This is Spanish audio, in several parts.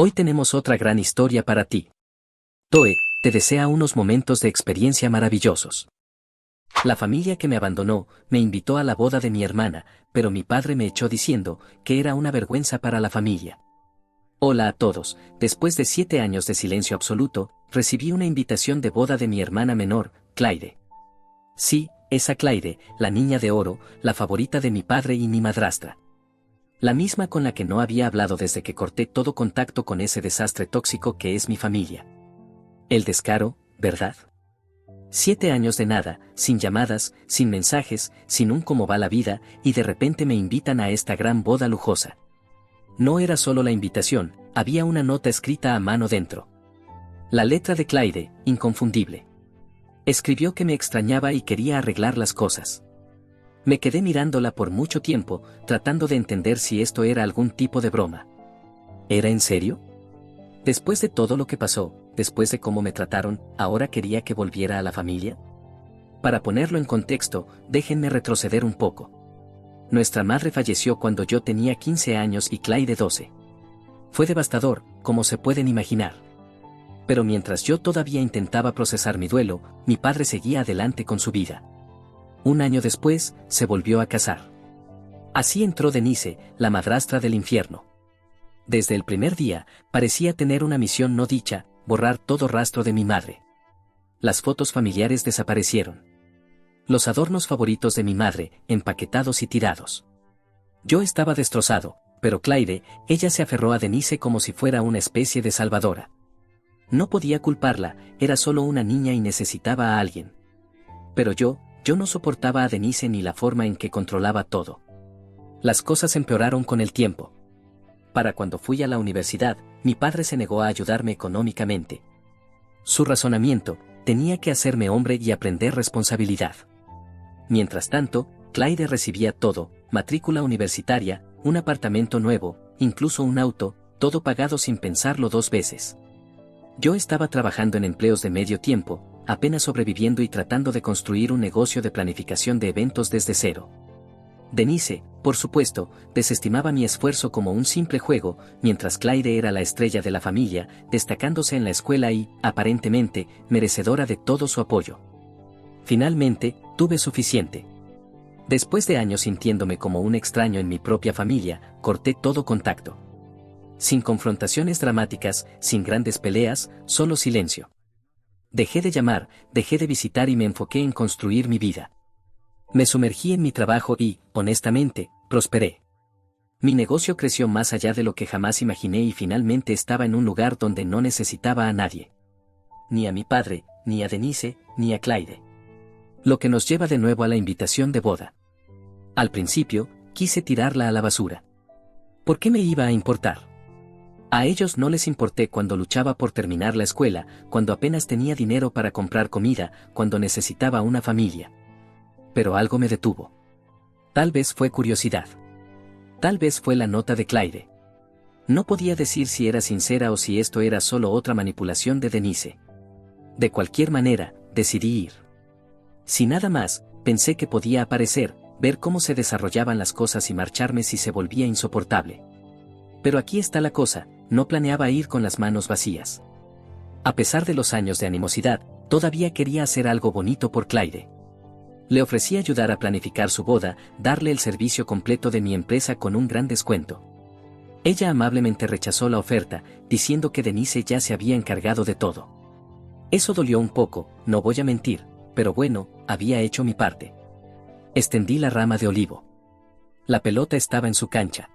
Hoy tenemos otra gran historia para ti. Toe te desea unos momentos de experiencia maravillosos. La familia que me abandonó me invitó a la boda de mi hermana, pero mi padre me echó diciendo que era una vergüenza para la familia. Hola a todos, después de 7 años de silencio absoluto, recibí una invitación de boda de mi hermana menor, Claire. Sí, esa Claire, la niña de oro, la favorita de mi padre y mi madrastra. La misma con la que no había hablado desde que corté todo contacto con ese desastre tóxico que es mi familia. El descaro, ¿verdad? 7 años de nada, sin llamadas, sin mensajes, sin un cómo va la vida, y de repente me invitan a esta gran boda lujosa. No era solo la invitación, había una nota escrita a mano dentro. La letra de Claire, inconfundible. Escribió que me extrañaba y quería arreglar las cosas. Me quedé mirándola por mucho tiempo, tratando de entender si esto era algún tipo de broma. ¿Era en serio? Después de todo lo que pasó, después de cómo me trataron, ¿ahora quería que volviera a la familia? Para ponerlo en contexto, déjenme retroceder un poco. Nuestra madre falleció cuando yo tenía 15 años y Claire 12. Fue devastador, como se pueden imaginar. Pero mientras yo todavía intentaba procesar mi duelo, mi padre seguía adelante con su vida. Un año después, se volvió a casar. Así entró Denise, la madrastra del infierno. Desde el primer día, parecía tener una misión no dicha, borrar todo rastro de mi madre. Las fotos familiares desaparecieron. Los adornos favoritos de mi madre, empaquetados y tirados. Yo estaba destrozado, pero Claire, ella se aferró a Denise como si fuera una especie de salvadora. No podía culparla, era solo una niña y necesitaba a alguien. Pero yo no soportaba a Denise ni la forma en que controlaba todo. Las cosas empeoraron con el tiempo. Para cuando fui a la universidad, mi padre se negó a ayudarme económicamente. Su razonamiento, tenía que hacerme hombre y aprender responsabilidad. Mientras tanto, Claire recibía todo, matrícula universitaria, un apartamento nuevo, incluso un auto, todo pagado sin pensarlo 2 veces. Yo estaba trabajando en empleos de medio tiempo, apenas sobreviviendo y tratando de construir un negocio de planificación de eventos desde cero. Denise, por supuesto, desestimaba mi esfuerzo como un simple juego, mientras Claire era la estrella de la familia, destacándose en la escuela y, aparentemente, merecedora de todo su apoyo. Finalmente, tuve suficiente. Después de años sintiéndome como un extraño en mi propia familia, corté todo contacto. Sin confrontaciones dramáticas, sin grandes peleas, solo silencio. Dejé de llamar, dejé de visitar y me enfoqué en construir mi vida. Me sumergí en mi trabajo y, honestamente, prosperé. Mi negocio creció más allá de lo que jamás imaginé y finalmente estaba en un lugar donde no necesitaba a nadie. Ni a mi padre, ni a Denise, ni a Claire. Lo que nos lleva de nuevo a la invitación de boda. Al principio, quise tirarla a la basura. ¿Por qué me iba a importar? A ellos no les importé cuando luchaba por terminar la escuela, cuando apenas tenía dinero para comprar comida, cuando necesitaba una familia. Pero algo me detuvo. Tal vez fue curiosidad. Tal vez fue la nota de Claire. No podía decir si era sincera o si esto era solo otra manipulación de Denise. De cualquier manera, decidí ir. Sin nada más, pensé que podía aparecer, ver cómo se desarrollaban las cosas y marcharme si se volvía insoportable. Pero aquí está la cosa, no planeaba ir con las manos vacías. A pesar de los años de animosidad, todavía quería hacer algo bonito por Claire. Le ofrecí ayudar a planificar su boda, darle el servicio completo de mi empresa con un gran descuento. Ella amablemente rechazó la oferta, diciendo que Denise ya se había encargado de todo. Eso dolió un poco, no voy a mentir, pero bueno, había hecho mi parte. Extendí la rama de olivo. La pelota estaba en su cancha.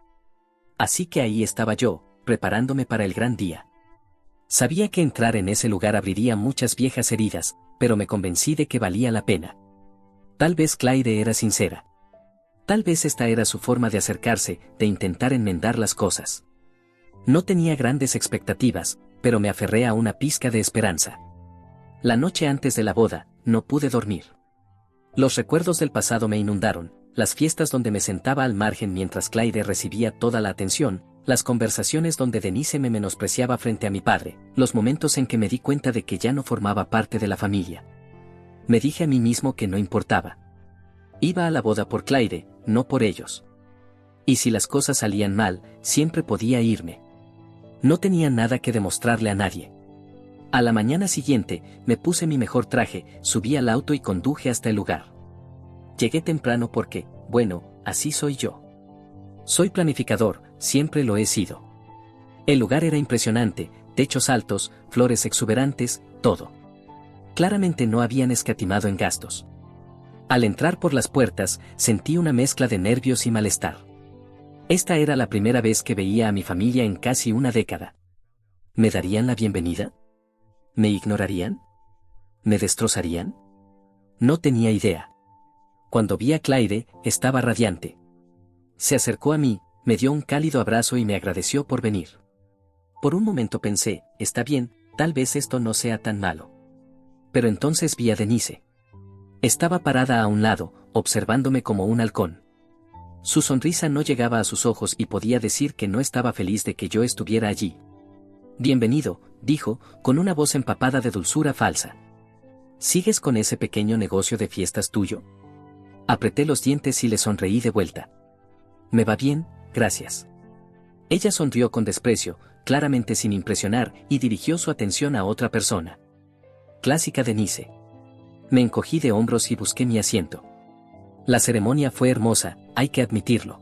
Así que ahí estaba yo, preparándome para el gran día. Sabía que entrar en ese lugar abriría muchas viejas heridas, pero me convencí de que valía la pena. Tal vez Claire era sincera. Tal vez esta era su forma de acercarse, de intentar enmendar las cosas. No tenía grandes expectativas, pero me aferré a una pizca de esperanza. La noche antes de la boda, no pude dormir. Los recuerdos del pasado me inundaron, las fiestas donde me sentaba al margen mientras Claire recibía toda la atención, las conversaciones donde Denise me menospreciaba frente a mi padre, los momentos en que me di cuenta de que ya no formaba parte de la familia. Me dije a mí mismo que no importaba. Iba a la boda por Claire, no por ellos. Y si las cosas salían mal, siempre podía irme. No tenía nada que demostrarle a nadie. A la mañana siguiente, me puse mi mejor traje, subí al auto y conduje hasta el lugar. Llegué temprano porque, bueno, así soy yo. Soy planificador, siempre lo he sido. El lugar era impresionante, techos altos, flores exuberantes, todo. Claramente no habían escatimado en gastos. Al entrar por las puertas, sentí una mezcla de nervios y malestar. Esta era la primera vez que veía a mi familia en casi una década. ¿Me darían la bienvenida? ¿Me ignorarían? ¿Me destrozarían? No tenía idea. Cuando vi a Claire, estaba radiante. Se acercó a mí, me dio un cálido abrazo y me agradeció por venir. Por un momento pensé, está bien, tal vez esto no sea tan malo. Pero entonces vi a Denise. Estaba parada a un lado, observándome como un halcón. Su sonrisa no llegaba a sus ojos y podía decir que no estaba feliz de que yo estuviera allí. Bienvenido, dijo, con una voz empapada de dulzura falsa. ¿Sigues con ese pequeño negocio de fiestas tuyo? Apreté los dientes y le sonreí de vuelta. Me va bien, gracias. Ella sonrió con desprecio, claramente sin impresionar, y dirigió su atención a otra persona. Clásica Denise. Me encogí de hombros y busqué mi asiento. La ceremonia fue hermosa, hay que admitirlo.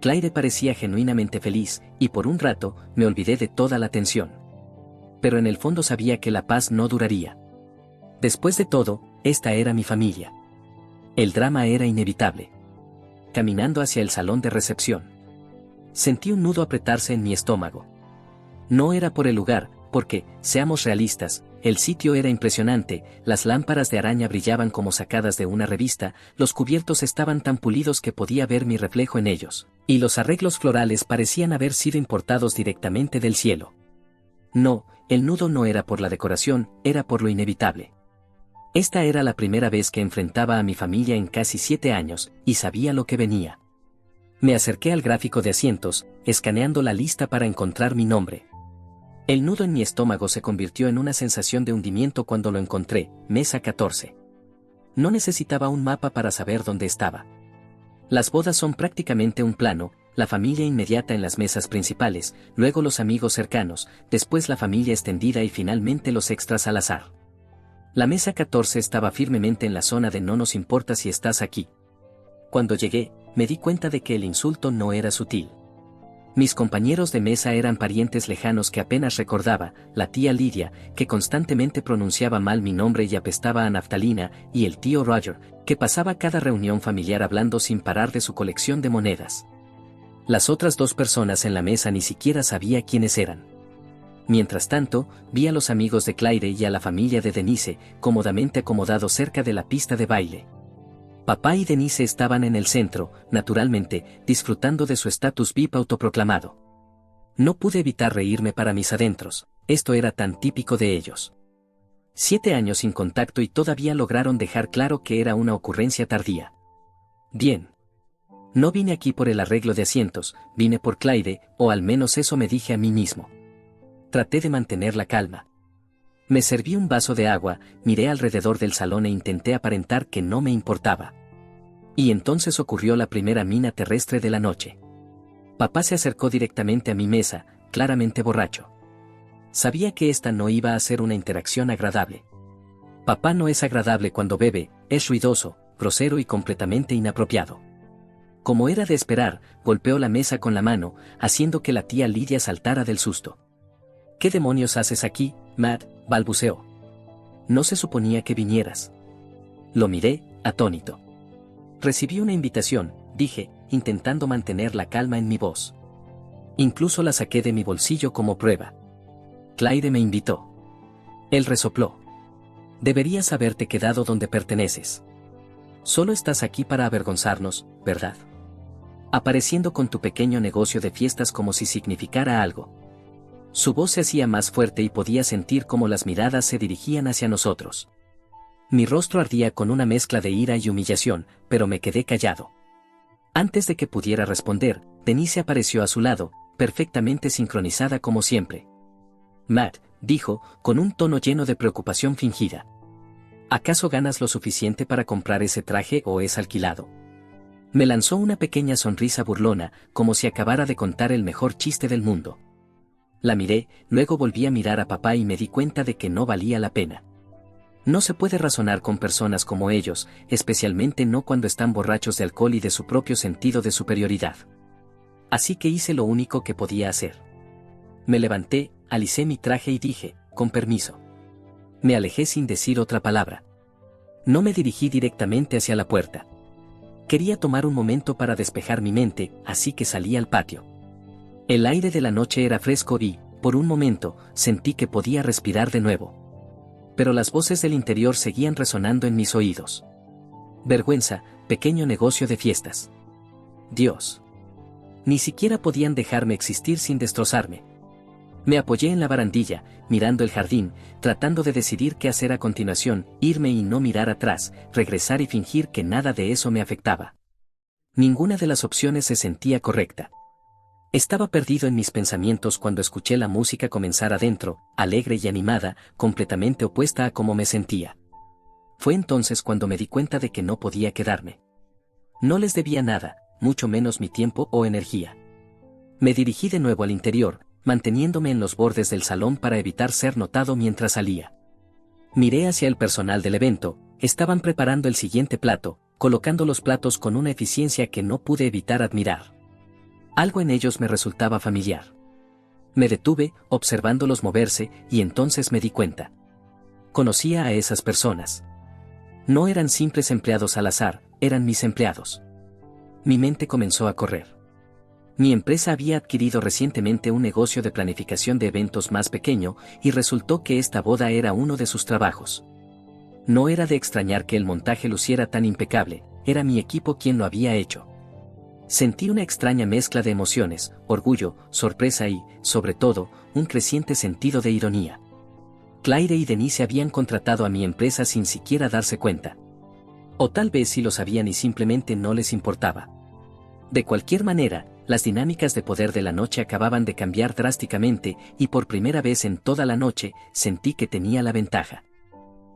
Claire parecía genuinamente feliz, y por un rato, me olvidé de toda la tensión. Pero en el fondo sabía que la paz no duraría. Después de todo, esta era mi familia. El drama era inevitable. Caminando hacia el salón de recepción, sentí un nudo apretarse en mi estómago. No era por el lugar, porque, seamos realistas, el sitio era impresionante, las lámparas de araña brillaban como sacadas de una revista, los cubiertos estaban tan pulidos que podía ver mi reflejo en ellos, y los arreglos florales parecían haber sido importados directamente del cielo. No, el nudo no era por la decoración, era por lo inevitable. Esta era la primera vez que enfrentaba a mi familia en casi 7 años, y sabía lo que venía. Me acerqué al gráfico de asientos, escaneando la lista para encontrar mi nombre. El nudo en mi estómago se convirtió en una sensación de hundimiento cuando lo encontré, mesa 14. No necesitaba un mapa para saber dónde estaba. Las bodas son prácticamente un plano, la familia inmediata en las mesas principales, luego los amigos cercanos, después la familia extendida y finalmente los extras al azar. La mesa 14 estaba firmemente en la zona de no nos importa si estás aquí. Cuando llegué, me di cuenta de que el insulto no era sutil. Mis compañeros de mesa eran parientes lejanos que apenas recordaba, la tía Lidia, que constantemente pronunciaba mal mi nombre y apestaba a naftalina, y el tío Roger, que pasaba cada reunión familiar hablando sin parar de su colección de monedas. Las otras 2 personas en la mesa ni siquiera sabía quiénes eran. Mientras tanto, vi a los amigos de Claire y a la familia de Denise, cómodamente acomodados cerca de la pista de baile. Papá y Denise estaban en el centro, naturalmente, disfrutando de su estatus VIP autoproclamado. No pude evitar reírme para mis adentros, esto era tan típico de ellos. 7 años sin contacto y todavía lograron dejar claro que era una ocurrencia tardía. Bien. No vine aquí por el arreglo de asientos, vine por Claire, o al menos eso me dije a mí mismo. Traté de mantener la calma. Me serví un vaso de agua, miré alrededor del salón e intenté aparentar que no me importaba. Y entonces ocurrió la primera mina terrestre de la noche. Papá se acercó directamente a mi mesa, claramente borracho. Sabía que esta no iba a ser una interacción agradable. Papá no es agradable cuando bebe, es ruidoso, grosero y completamente inapropiado. Como era de esperar, golpeó la mesa con la mano, haciendo que la tía Lidia saltara del susto. ¿Qué demonios haces aquí, Matt?, balbuceó. No se suponía que vinieras. Lo miré, atónito. Recibí una invitación, dije, intentando mantener la calma en mi voz. Incluso la saqué de mi bolsillo como prueba. Claire me invitó. Él resopló. Deberías haberte quedado donde perteneces. Solo estás aquí para avergonzarnos, ¿verdad? Apareciendo con tu pequeño negocio de fiestas como si significara algo. Su voz se hacía más fuerte y podía sentir cómo las miradas se dirigían hacia nosotros. Mi rostro ardía con una mezcla de ira y humillación, pero me quedé callado. Antes de que pudiera responder, Denise apareció a su lado, perfectamente sincronizada como siempre. Matt, dijo, con un tono lleno de preocupación fingida. ¿Acaso ganas lo suficiente para comprar ese traje o es alquilado? Me lanzó una pequeña sonrisa burlona, como si acabara de contar el mejor chiste del mundo. La miré, luego volví a mirar a papá y me di cuenta de que no valía la pena. No se puede razonar con personas como ellos, especialmente no cuando están borrachos de alcohol y de su propio sentido de superioridad. Así que hice lo único que podía hacer. Me levanté, alicé mi traje y dije, con permiso. Me alejé sin decir otra palabra. No me dirigí directamente hacia la puerta. Quería tomar un momento para despejar mi mente, así que salí al patio. El aire de la noche era fresco y, por un momento, sentí que podía respirar de nuevo. Pero las voces del interior seguían resonando en mis oídos. Vergüenza, pequeño negocio de fiestas. Dios. Ni siquiera podían dejarme existir sin destrozarme. Me apoyé en la barandilla, mirando el jardín, tratando de decidir qué hacer a continuación, irme y no mirar atrás, regresar y fingir que nada de eso me afectaba. Ninguna de las opciones se sentía correcta. Estaba perdido en mis pensamientos cuando escuché la música comenzar adentro, alegre y animada, completamente opuesta a cómo me sentía. Fue entonces cuando me di cuenta de que no podía quedarme. No les debía nada, mucho menos mi tiempo o energía. Me dirigí de nuevo al interior, manteniéndome en los bordes del salón para evitar ser notado mientras salía. Miré hacia el personal del evento, estaban preparando el siguiente plato, colocando los platos con una eficiencia que no pude evitar admirar. Algo en ellos me resultaba familiar. Me detuve, observándolos moverse, y entonces me di cuenta. Conocía a esas personas. No eran simples empleados al azar, eran mis empleados. Mi mente comenzó a correr. Mi empresa había adquirido recientemente un negocio de planificación de eventos más pequeño, y resultó que esta boda era uno de sus trabajos. No era de extrañar que el montaje luciera tan impecable, era mi equipo quien lo había hecho. Sentí una extraña mezcla de emociones, orgullo, sorpresa y, sobre todo, un creciente sentido de ironía. Claire y Denise habían contratado a mi empresa sin siquiera darse cuenta. O tal vez sí lo sabían y simplemente no les importaba. De cualquier manera, las dinámicas de poder de la noche acababan de cambiar drásticamente y por primera vez en toda la noche sentí que tenía la ventaja.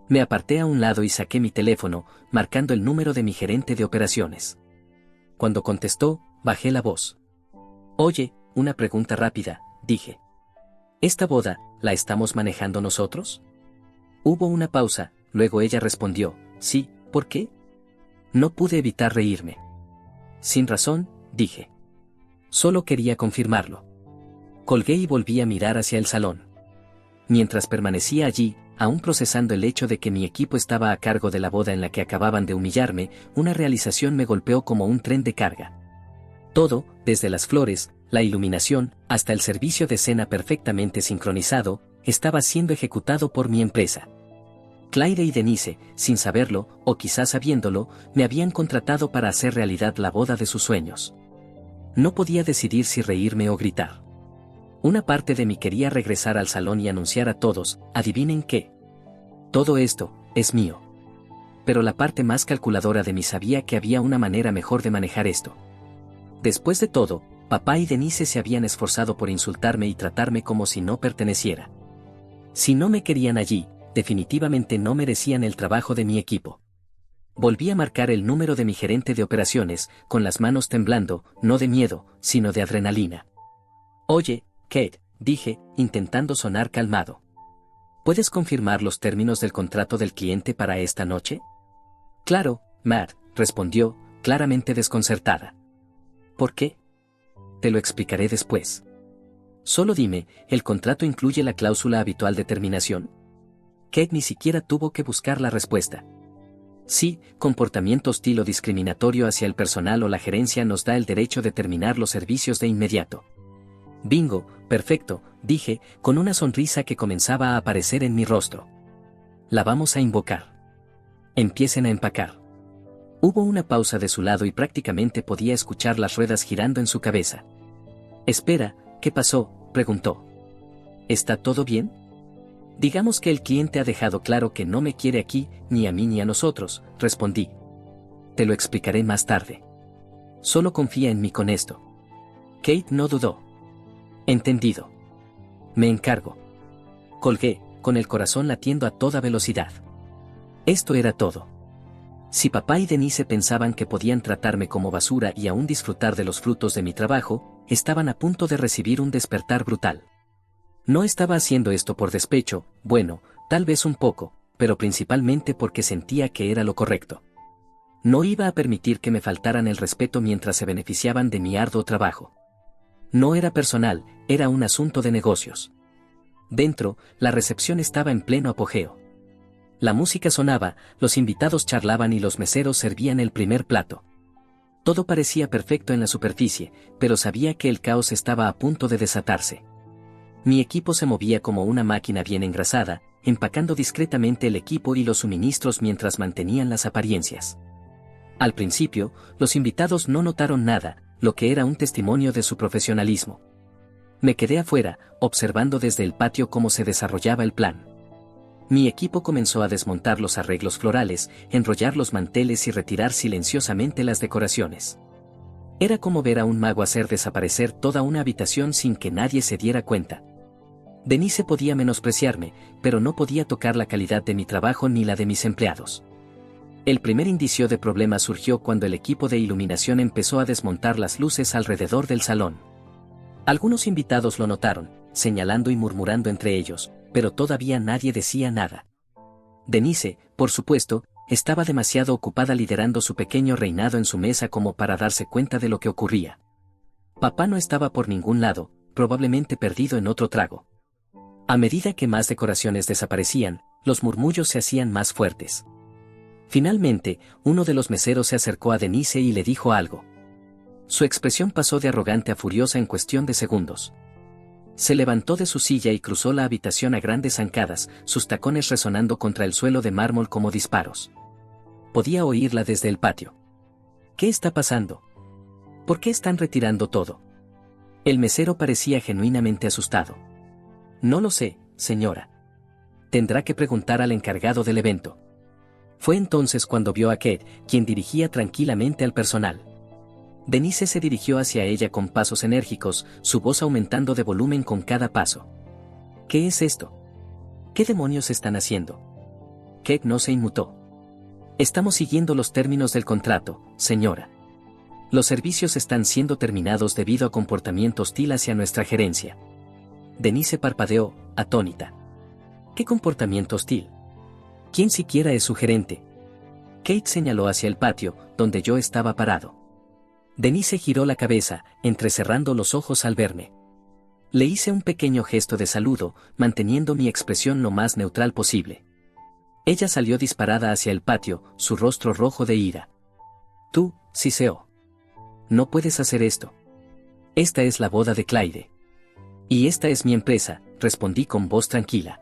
Me aparté a un lado y saqué mi teléfono, marcando el número de mi gerente de operaciones. Cuando contestó, bajé la voz. Oye, una pregunta rápida, dije. ¿Esta boda, la estamos manejando nosotros? Hubo una pausa, luego ella respondió, sí, ¿por qué? No pude evitar reírme. Sin razón, dije. Solo quería confirmarlo. Colgué y volví a mirar hacia el salón. Mientras permanecía allí, aún procesando el hecho de que mi equipo estaba a cargo de la boda en la que acababan de humillarme, una realización me golpeó como un tren de carga. Todo, desde las flores, la iluminación, hasta el servicio de cena perfectamente sincronizado, estaba siendo ejecutado por mi empresa. Claire y Denise, sin saberlo, o quizás sabiéndolo, me habían contratado para hacer realidad la boda de sus sueños. No podía decidir si reírme o gritar. Una parte de mí quería regresar al salón y anunciar a todos, adivinen qué. Todo esto, es mío. Pero la parte más calculadora de mí sabía que había una manera mejor de manejar esto. Después de todo, papá y Denise se habían esforzado por insultarme y tratarme como si no perteneciera. Si no me querían allí, definitivamente no merecían el trabajo de mi equipo. Volví a marcar el número de mi gerente de operaciones, con las manos temblando, no de miedo, sino de adrenalina. Oye, Kate, dije, intentando sonar calmado. ¿Puedes confirmar los términos del contrato del cliente para esta noche? Claro, Matt, respondió, claramente desconcertada. ¿Por qué? Te lo explicaré después. Solo dime, ¿el contrato incluye la cláusula habitual de terminación? Kate ni siquiera tuvo que buscar la respuesta. Sí, comportamiento hostil o discriminatorio hacia el personal o la gerencia nos da el derecho de terminar los servicios de inmediato. Bingo, perfecto, dije, con una sonrisa que comenzaba a aparecer en mi rostro. La vamos a invocar. Empiecen a empacar. Hubo una pausa de su lado y prácticamente podía escuchar las ruedas girando en su cabeza. Espera, ¿qué pasó?, preguntó. ¿Está todo bien? Digamos que el cliente ha dejado claro que no me quiere aquí, ni a mí ni a nosotros, respondí. Te lo explicaré más tarde. Solo confía en mí con esto. Kate no dudó. Entendido. Me encargo. Colgué, con el corazón latiendo a toda velocidad. Esto era todo. Si papá y Denise pensaban que podían tratarme como basura y aún disfrutar de los frutos de mi trabajo, estaban a punto de recibir un despertar brutal. No estaba haciendo esto por despecho, bueno, tal vez un poco, pero principalmente porque sentía que era lo correcto. No iba a permitir que me faltaran el respeto mientras se beneficiaban de mi arduo trabajo. No era personal, era un asunto de negocios. Dentro, la recepción estaba en pleno apogeo. La música sonaba, los invitados charlaban y los meseros servían el primer plato. Todo parecía perfecto en la superficie, pero sabía que el caos estaba a punto de desatarse. Mi equipo se movía como una máquina bien engrasada, empacando discretamente el equipo y los suministros mientras mantenían las apariencias. Al principio, los invitados no notaron nada, lo que era un testimonio de su profesionalismo. Me quedé afuera, observando desde el patio cómo se desarrollaba el plan. Mi equipo comenzó a desmontar los arreglos florales, enrollar los manteles y retirar silenciosamente las decoraciones. Era como ver a un mago hacer desaparecer toda una habitación sin que nadie se diera cuenta. Denise podía menospreciarme, pero no podía tocar la calidad de mi trabajo ni la de mis empleados. El primer indicio de problema surgió cuando el equipo de iluminación empezó a desmontar las luces alrededor del salón. Algunos invitados lo notaron, señalando y murmurando entre ellos, pero todavía nadie decía nada. Denise, por supuesto, estaba demasiado ocupada liderando su pequeño reinado en su mesa como para darse cuenta de lo que ocurría. Papá no estaba por ningún lado, probablemente perdido en otro trago. A medida que más decoraciones desaparecían, los murmullos se hacían más fuertes. Finalmente, uno de los meseros se acercó a Denise y le dijo algo. Su expresión pasó de arrogante a furiosa en cuestión de segundos. Se levantó de su silla y cruzó la habitación a grandes zancadas, sus tacones resonando contra el suelo de mármol como disparos. Podía oírla desde el patio. ¿Qué está pasando? ¿Por qué están retirando todo? El mesero parecía genuinamente asustado. No lo sé, señora. Tendrá que preguntar al encargado del evento. Fue entonces cuando vio a Kate, quien dirigía tranquilamente al personal. Denise se dirigió hacia ella con pasos enérgicos, su voz aumentando de volumen con cada paso. ¿Qué es esto? ¿Qué demonios están haciendo? Kate no se inmutó. Estamos siguiendo los términos del contrato, señora. Los servicios están siendo terminados debido a comportamiento hostil hacia nuestra gerencia. Denise parpadeó, atónita. ¿Qué comportamiento hostil? ¿Quién siquiera es su gerente? Kate señaló hacia el patio, donde yo estaba parado. Denise giró la cabeza, entrecerrando los ojos al verme. Le hice un pequeño gesto de saludo, manteniendo mi expresión lo más neutral posible. Ella salió disparada hacia el patio, su rostro rojo de ira. Tú, Siseo. No puedes hacer esto. Esta es la boda de Clyde. Y esta es mi empresa, respondí con voz tranquila.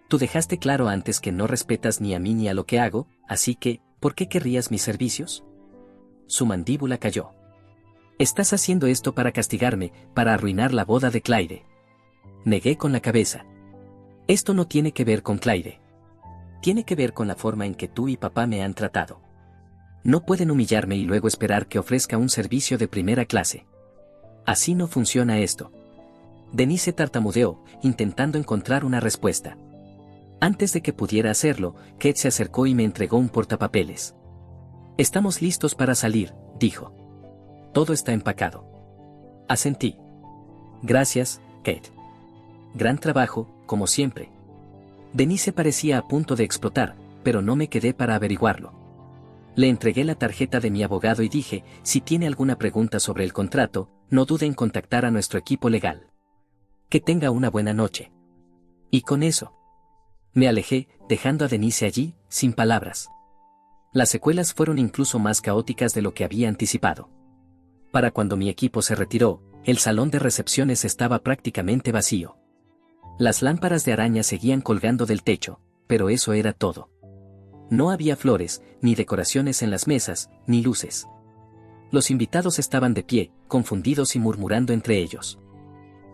Tú dejaste claro antes que no respetas ni a mí ni a lo que hago, así que, ¿por qué querrías mis servicios? Su mandíbula cayó. Estás haciendo esto para castigarme, para arruinar la boda de Clyde. Negué con la cabeza. Esto no tiene que ver con Clyde. Tiene que ver con la forma en que tú y papá me han tratado. No pueden humillarme y luego esperar que ofrezca un servicio de primera clase. Así no funciona esto. Denise tartamudeó, intentando encontrar una respuesta. Antes de que pudiera hacerlo, Kate se acercó y me entregó un portapapeles. Estamos listos para salir, dijo. Todo está empacado. Asentí. Gracias, Kate. Gran trabajo, como siempre. Denise parecía a punto de explotar, pero no me quedé para averiguarlo. Le entregué la tarjeta de mi abogado y dije, si tiene alguna pregunta sobre el contrato, no dude en contactar a nuestro equipo legal. Que tenga una buena noche. Y con eso, me alejé, dejando a Denise allí, sin palabras. Las secuelas fueron incluso más caóticas de lo que había anticipado. Para cuando mi equipo se retiró, el salón de recepciones estaba prácticamente vacío. Las lámparas de araña seguían colgando del techo, pero eso era todo. No había flores, ni decoraciones en las mesas, ni luces. Los invitados estaban de pie, confundidos y murmurando entre ellos.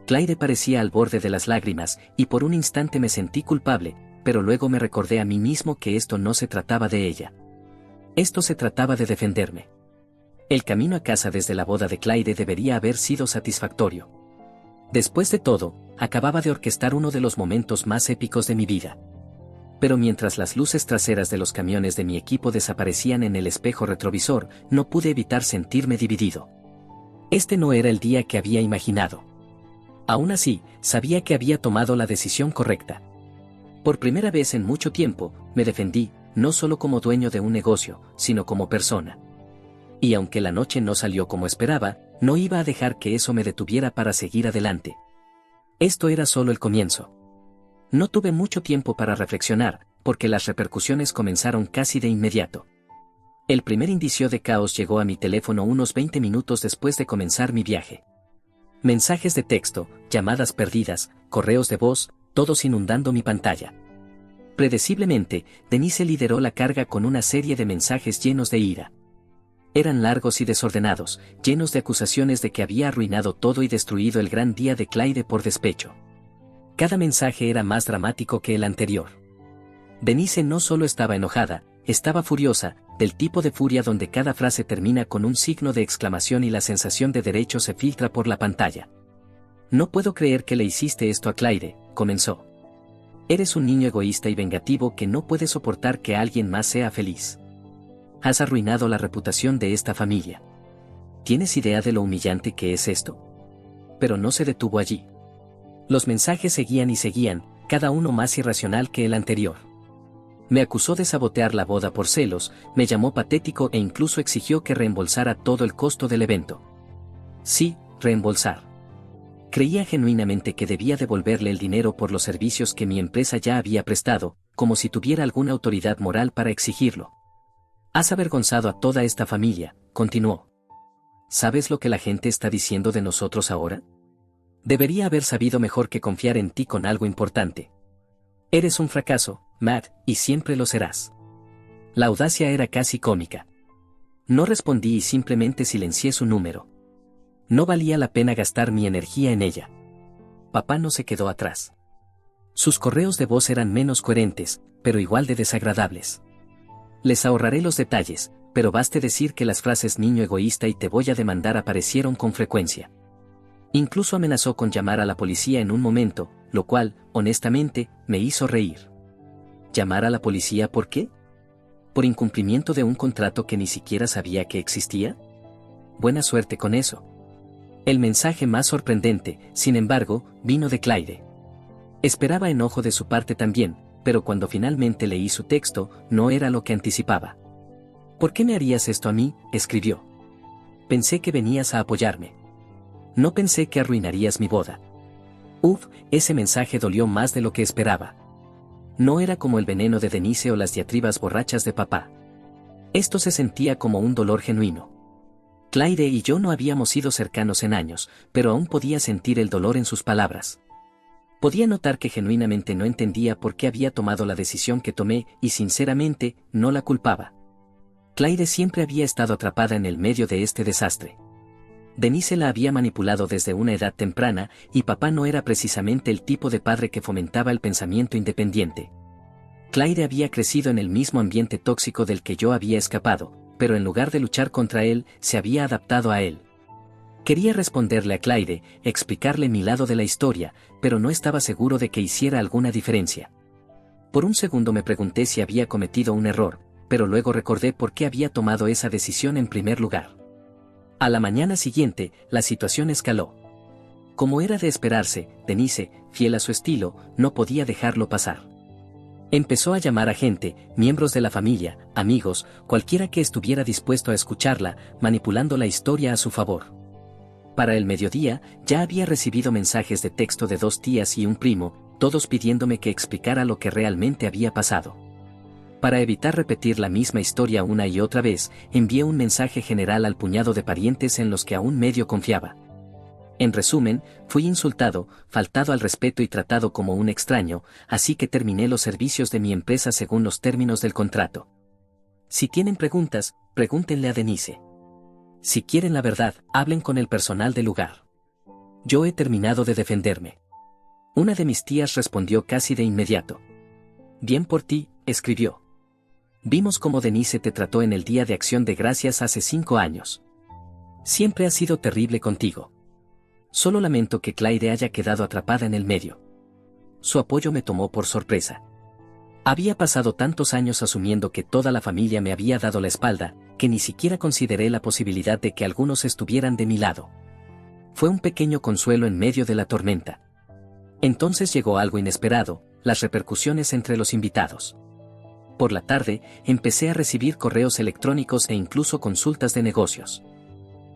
Clyde parecía al borde de las lágrimas, y por un instante me sentí culpable, pero luego me recordé a mí mismo que esto no se trataba de ella. Esto se trataba de defenderme. El camino a casa desde la boda de Clyde debería haber sido satisfactorio. Después de todo, acababa de orquestar uno de los momentos más épicos de mi vida. Pero mientras las luces traseras de los camiones de mi equipo desaparecían en el espejo retrovisor, no pude evitar sentirme dividido. Este no era el día que había imaginado. Aún así, sabía que había tomado la decisión correcta. Por primera vez en mucho tiempo, me defendí, no solo como dueño de un negocio, sino como persona. Y aunque la noche no salió como esperaba, no iba a dejar que eso me detuviera para seguir adelante. Esto era solo el comienzo. No tuve mucho tiempo para reflexionar, porque las repercusiones comenzaron casi de inmediato. El primer indicio de caos llegó a mi teléfono unos 20 minutos después de comenzar mi viaje. Mensajes de texto, llamadas perdidas, correos de voz, todos inundando mi pantalla. Predeciblemente, Denise lideró la carga con una serie de mensajes llenos de ira. Eran largos y desordenados, llenos de acusaciones de que había arruinado todo y destruido el gran día de Claire por despecho. Cada mensaje era más dramático que el anterior. Denise no solo estaba enojada, estaba furiosa, del tipo de furia donde cada frase termina con un signo de exclamación y la sensación de derecho se filtra por la pantalla. No puedo creer que le hiciste esto a Claire, comenzó. Eres un niño egoísta y vengativo que no puede soportar que alguien más sea feliz. Has arruinado la reputación de esta familia. ¿Tienes idea de lo humillante que es esto? Pero no se detuvo allí. Los mensajes seguían y seguían, cada uno más irracional que el anterior. Me acusó de sabotear la boda por celos, me llamó patético e incluso exigió que reembolsara todo el costo del evento. Sí, reembolsar. Creía genuinamente que debía devolverle el dinero por los servicios que mi empresa ya había prestado, como si tuviera alguna autoridad moral para exigirlo. Has avergonzado a toda esta familia, continuó. ¿Sabes lo que la gente está diciendo de nosotros ahora? Debería haber sabido mejor que confiar en ti con algo importante. Eres un fracaso, Matt, y siempre lo serás. La audacia era casi cómica. No respondí y simplemente silencié su número. No valía la pena gastar mi energía en ella. Papá no se quedó atrás. Sus correos de voz eran menos coherentes, pero igual de desagradables. Les ahorraré los detalles, pero baste decir que las frases niño egoísta y te voy a demandar aparecieron con frecuencia. Incluso amenazó con llamar a la policía en un momento, lo cual, honestamente, me hizo reír. ¿Llamar a la policía por qué? ¿Por incumplimiento de un contrato que ni siquiera sabía que existía? Buena suerte con eso. El mensaje más sorprendente, sin embargo, vino de Claire. Esperaba enojo de su parte también, pero cuando finalmente leí su texto, no era lo que anticipaba. ¿Por qué me harías esto a mí?, escribió. Pensé que venías a apoyarme. No pensé que arruinarías mi boda. Ese mensaje dolió más de lo que esperaba. No era como el veneno de Denise o las diatribas borrachas de papá. Esto se sentía como un dolor genuino. Claire y yo no habíamos sido cercanos en años, pero aún podía sentir el dolor en sus palabras. Podía notar que genuinamente no entendía por qué había tomado la decisión que tomé y sinceramente, no la culpaba. Claire siempre había estado atrapada en el medio de este desastre. Denise la había manipulado desde una edad temprana y papá no era precisamente el tipo de padre que fomentaba el pensamiento independiente. Claire había crecido en el mismo ambiente tóxico del que yo había escapado, pero en lugar de luchar contra él, se había adaptado a él. Quería responderle a Claire, explicarle mi lado de la historia, pero no estaba seguro de que hiciera alguna diferencia. Por un segundo me pregunté si había cometido un error, pero luego recordé por qué había tomado esa decisión en primer lugar. A la mañana siguiente, la situación escaló. Como era de esperarse, Denise, fiel a su estilo, no podía dejarlo pasar. Empezó a llamar a gente, miembros de la familia, amigos, cualquiera que estuviera dispuesto a escucharla, manipulando la historia a su favor. Para el mediodía, ya había recibido mensajes de texto de 2 tías y un primo, todos pidiéndome que explicara lo que realmente había pasado. Para evitar repetir la misma historia una y otra vez, envié un mensaje general al puñado de parientes en los que aún medio confiaba. En resumen, fui insultado, faltado al respeto y tratado como un extraño, así que terminé los servicios de mi empresa según los términos del contrato. Si tienen preguntas, pregúntenle a Denise. Si quieren la verdad, hablen con el personal del lugar. Yo he terminado de defenderme. Una de mis tías respondió casi de inmediato. Bien por ti, escribió. Vimos cómo Denise te trató en el Día de Acción de Gracias hace 5 años. Siempre ha sido terrible contigo. Solo lamento que Claire haya quedado atrapada en el medio. Su apoyo me tomó por sorpresa. Había pasado tantos años asumiendo que toda la familia me había dado la espalda, que ni siquiera consideré la posibilidad de que algunos estuvieran de mi lado. Fue un pequeño consuelo en medio de la tormenta. Entonces llegó algo inesperado, las repercusiones entre los invitados. Por la tarde, empecé a recibir correos electrónicos e incluso consultas de negocios.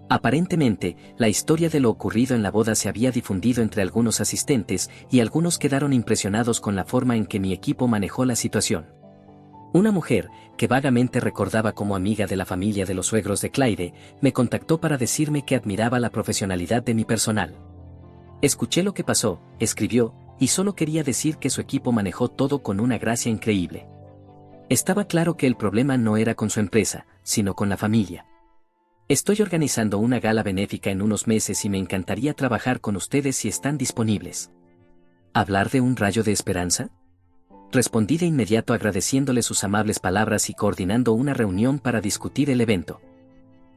Aparentemente, la historia de lo ocurrido en la boda se había difundido entre algunos asistentes y algunos quedaron impresionados con la forma en que mi equipo manejó la situación. Una mujer, que vagamente recordaba como amiga de la familia de los suegros de Claire, me contactó para decirme que admiraba la profesionalidad de mi personal. Escuché lo que pasó, escribió, y solo quería decir que su equipo manejó todo con una gracia increíble. Estaba claro que el problema no era con su empresa, sino con la familia. Estoy organizando una gala benéfica en unos meses y me encantaría trabajar con ustedes si están disponibles. ¿Hablar de un rayo de esperanza? Respondí de inmediato agradeciéndole sus amables palabras y coordinando una reunión para discutir el evento.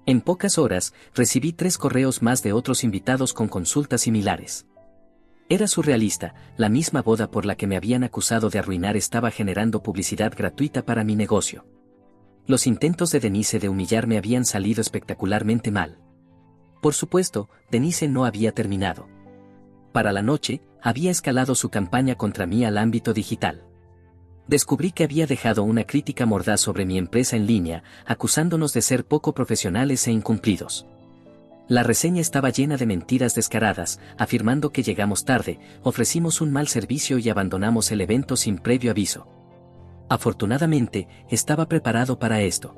En pocas horas, recibí 3 correos más de otros invitados con consultas similares. Era surrealista, la misma boda por la que me habían acusado de arruinar estaba generando publicidad gratuita para mi negocio. Los intentos de Denise de humillarme habían salido espectacularmente mal. Por supuesto, Denise no había terminado. Para la noche, había escalado su campaña contra mí al ámbito digital. Descubrí que había dejado una crítica mordaz sobre mi empresa en línea, acusándonos de ser poco profesionales e incumplidos. La reseña estaba llena de mentiras descaradas, afirmando que llegamos tarde, ofrecimos un mal servicio y abandonamos el evento sin previo aviso. Afortunadamente, estaba preparado para esto.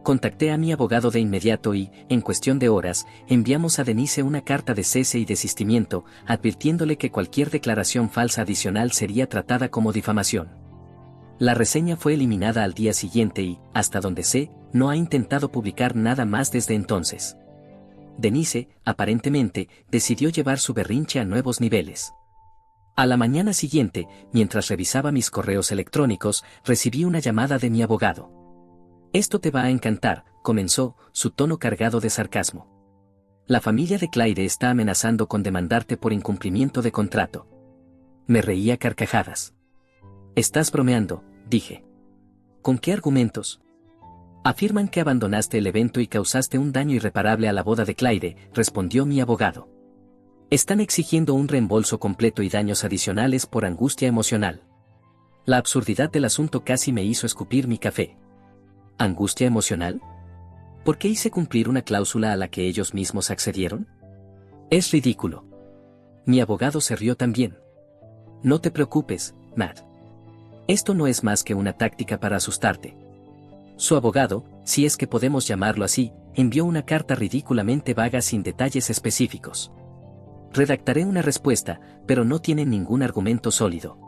Contacté a mi abogado de inmediato y, en cuestión de horas, enviamos a Denise una carta de cese y desistimiento, advirtiéndole que cualquier declaración falsa adicional sería tratada como difamación. La reseña fue eliminada al día siguiente y, hasta donde sé, no ha intentado publicar nada más desde entonces. Denise, aparentemente, decidió llevar su berrinche a nuevos niveles. A la mañana siguiente, mientras revisaba mis correos electrónicos, recibí una llamada de mi abogado. «Esto te va a encantar», comenzó, su tono cargado de sarcasmo. «La familia de Claire está amenazando con demandarte por incumplimiento de contrato». Me reí a carcajadas. «Estás bromeando», dije. «¿Con qué argumentos?» «Afirman que abandonaste el evento y causaste un daño irreparable a la boda de Claire», respondió mi abogado. «Están exigiendo un reembolso completo y daños adicionales por angustia emocional». La absurdidad del asunto casi me hizo escupir mi café. ¿Angustia emocional? ¿Por qué hice cumplir una cláusula a la que ellos mismos accedieron? Es ridículo. Mi abogado se rió también. «No te preocupes, Matt. Esto no es más que una táctica para asustarte». Su abogado, si es que podemos llamarlo así, envió una carta ridículamente vaga sin detalles específicos. Redactaré una respuesta, pero no tiene ningún argumento sólido.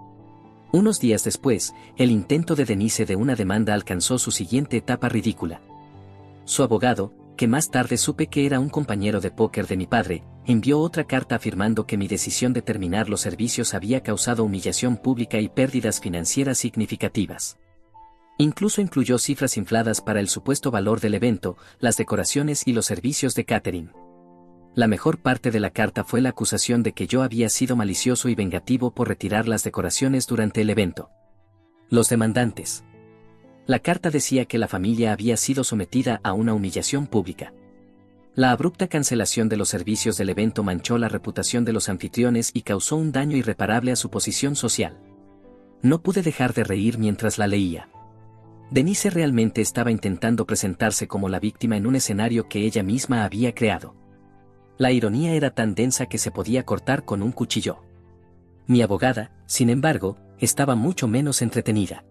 Unos días después, el intento de Denise de una demanda alcanzó su siguiente etapa ridícula. Su abogado, que más tarde supe que era un compañero de póker de mi padre, envió otra carta afirmando que mi decisión de terminar los servicios había causado humillación pública y pérdidas financieras significativas. Incluso incluyó cifras infladas para el supuesto valor del evento, las decoraciones y los servicios de catering. La mejor parte de la carta fue la acusación de que yo había sido malicioso y vengativo por retirar las decoraciones durante el evento. Los demandantes. La carta decía que la familia había sido sometida a una humillación pública. La abrupta cancelación de los servicios del evento manchó la reputación de los anfitriones y causó un daño irreparable a su posición social. No pude dejar de reír mientras la leía. Denise realmente estaba intentando presentarse como la víctima en un escenario que ella misma había creado. La ironía era tan densa que se podía cortar con un cuchillo. Mi abogada, sin embargo, estaba mucho menos entretenida.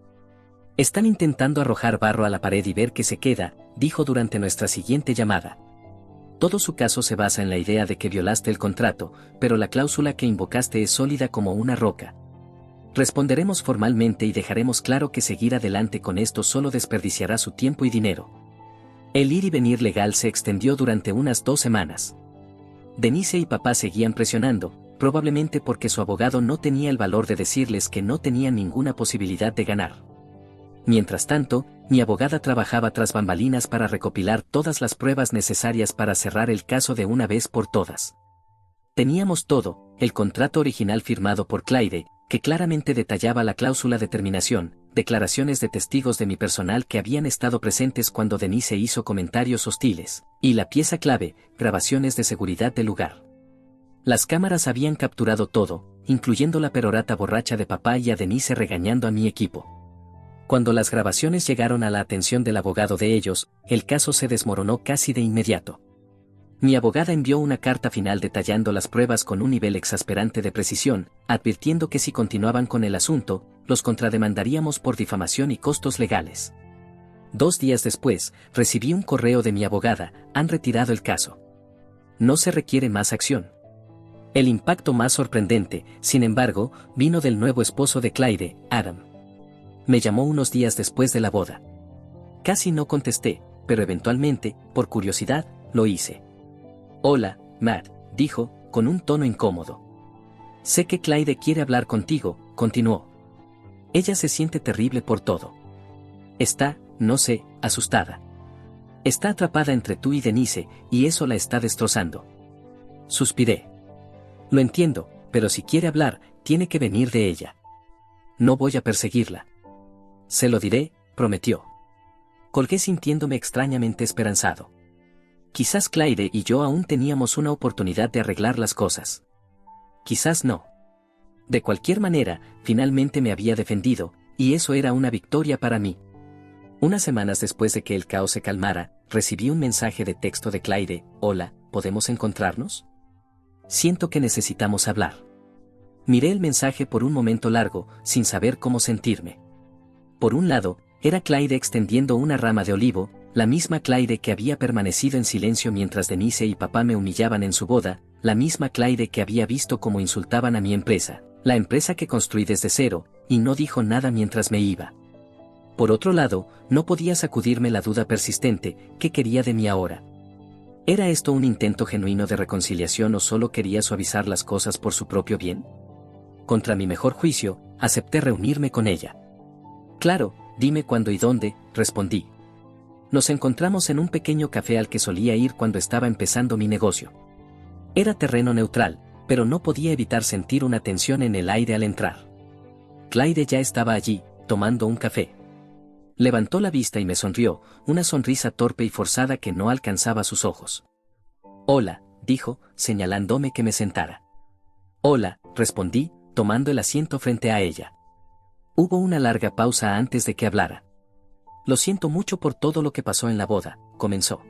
«Están intentando arrojar barro a la pared y ver qué se queda», dijo durante nuestra siguiente llamada. «Todo su caso se basa en la idea de que violaste el contrato, pero la cláusula que invocaste es sólida como una roca. Responderemos formalmente y dejaremos claro que seguir adelante con esto solo desperdiciará su tiempo y dinero». El ir y venir legal se extendió durante unas 2 semanas. Denise y papá seguían presionando, probablemente porque su abogado no tenía el valor de decirles que no tenían ninguna posibilidad de ganar. Mientras tanto, mi abogada trabajaba tras bambalinas para recopilar todas las pruebas necesarias para cerrar el caso de una vez por todas. Teníamos todo, el contrato original firmado por Claire, que claramente detallaba la cláusula de terminación, declaraciones de testigos de mi personal que habían estado presentes cuando Denise hizo comentarios hostiles, y la pieza clave, grabaciones de seguridad del lugar. Las cámaras habían capturado todo, incluyendo la perorata borracha de papá y a Denise regañando a mi equipo. Cuando las grabaciones llegaron a la atención del abogado de ellos, el caso se desmoronó casi de inmediato. Mi abogada envió una carta final detallando las pruebas con un nivel exasperante de precisión, advirtiendo que si continuaban con el asunto, los contrademandaríamos por difamación y costos legales. 2 días después, recibí un correo de mi abogada: han retirado el caso. No se requiere más acción. El impacto más sorprendente, sin embargo, vino del nuevo esposo de Clyde, Adam. Me llamó unos días después de la boda. Casi no contesté, pero eventualmente, por curiosidad, lo hice. Hola, Matt, dijo, con un tono incómodo. Sé que Clyde quiere hablar contigo, continuó. Ella se siente terrible por todo. Está, no sé, asustada. Está atrapada entre tú y Denise, y eso la está destrozando. Suspiré. Lo entiendo, pero si quiere hablar, tiene que venir de ella. No voy a perseguirla. Se lo diré, prometió. Colgué sintiéndome extrañamente esperanzado. Quizás Clyde y yo aún teníamos una oportunidad de arreglar las cosas. Quizás no. De cualquier manera, finalmente me había defendido, y eso era una victoria para mí. Unas semanas después de que el caos se calmara, recibí un mensaje de texto de Clyde: hola, ¿podemos encontrarnos? Siento que necesitamos hablar. Miré el mensaje por un momento largo, sin saber cómo sentirme. Por un lado, era Clyde extendiendo una rama de olivo, la misma Clyde que había permanecido en silencio mientras Denise y papá me humillaban en su boda, la misma Clyde que había visto cómo insultaban a mi empresa, la empresa que construí desde cero, y no dijo nada mientras me iba. Por otro lado, no podía sacudirme la duda persistente: ¿qué quería de mí ahora? ¿Era esto un intento genuino de reconciliación o solo quería suavizar las cosas por su propio bien? Contra mi mejor juicio, acepté reunirme con ella. Claro, dime cuándo y dónde, respondí. Nos encontramos en un pequeño café al que solía ir cuando estaba empezando mi negocio. Era terreno neutral, pero no podía evitar sentir una tensión en el aire al entrar. Clyde ya estaba allí, tomando un café. Levantó la vista y me sonrió, una sonrisa torpe y forzada que no alcanzaba sus ojos. Hola, dijo, señalándome que me sentara. Hola, respondí, tomando el asiento frente a ella. Hubo una larga pausa antes de que hablara. Lo siento mucho por todo lo que pasó en la boda, comenzó.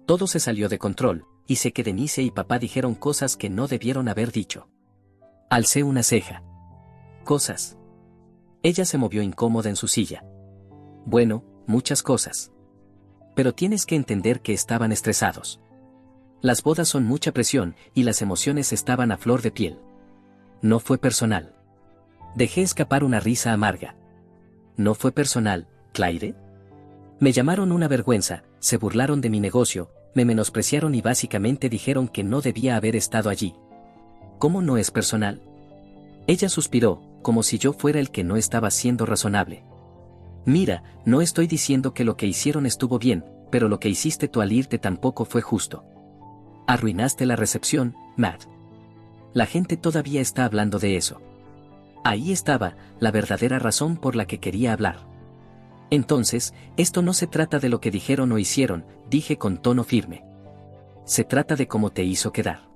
Todo se salió de control, y sé que Denise y papá dijeron cosas que no debieron haber dicho. Alcé una ceja. ¿Cosas? Ella se movió incómoda en su silla. Bueno, muchas cosas. Pero tienes que entender que estaban estresados. Las bodas son mucha presión, y las emociones estaban a flor de piel. No fue personal. Dejé escapar una risa amarga. ¿No fue personal, Clyde? Me llamaron una vergüenza, se burlaron de mi negocio, me menospreciaron y básicamente dijeron que no debía haber estado allí. ¿Cómo no es personal? Ella suspiró, como si yo fuera el que no estaba siendo razonable. Mira, no estoy diciendo que lo que hicieron estuvo bien, pero lo que hiciste tú al irte tampoco fue justo. Arruinaste la recepción, Matt. La gente todavía está hablando de eso. Ahí estaba, la verdadera razón por la que quería hablar. Entonces, esto no se trata de lo que dijeron o hicieron, dije con tono firme. Se trata de cómo te hizo quedar.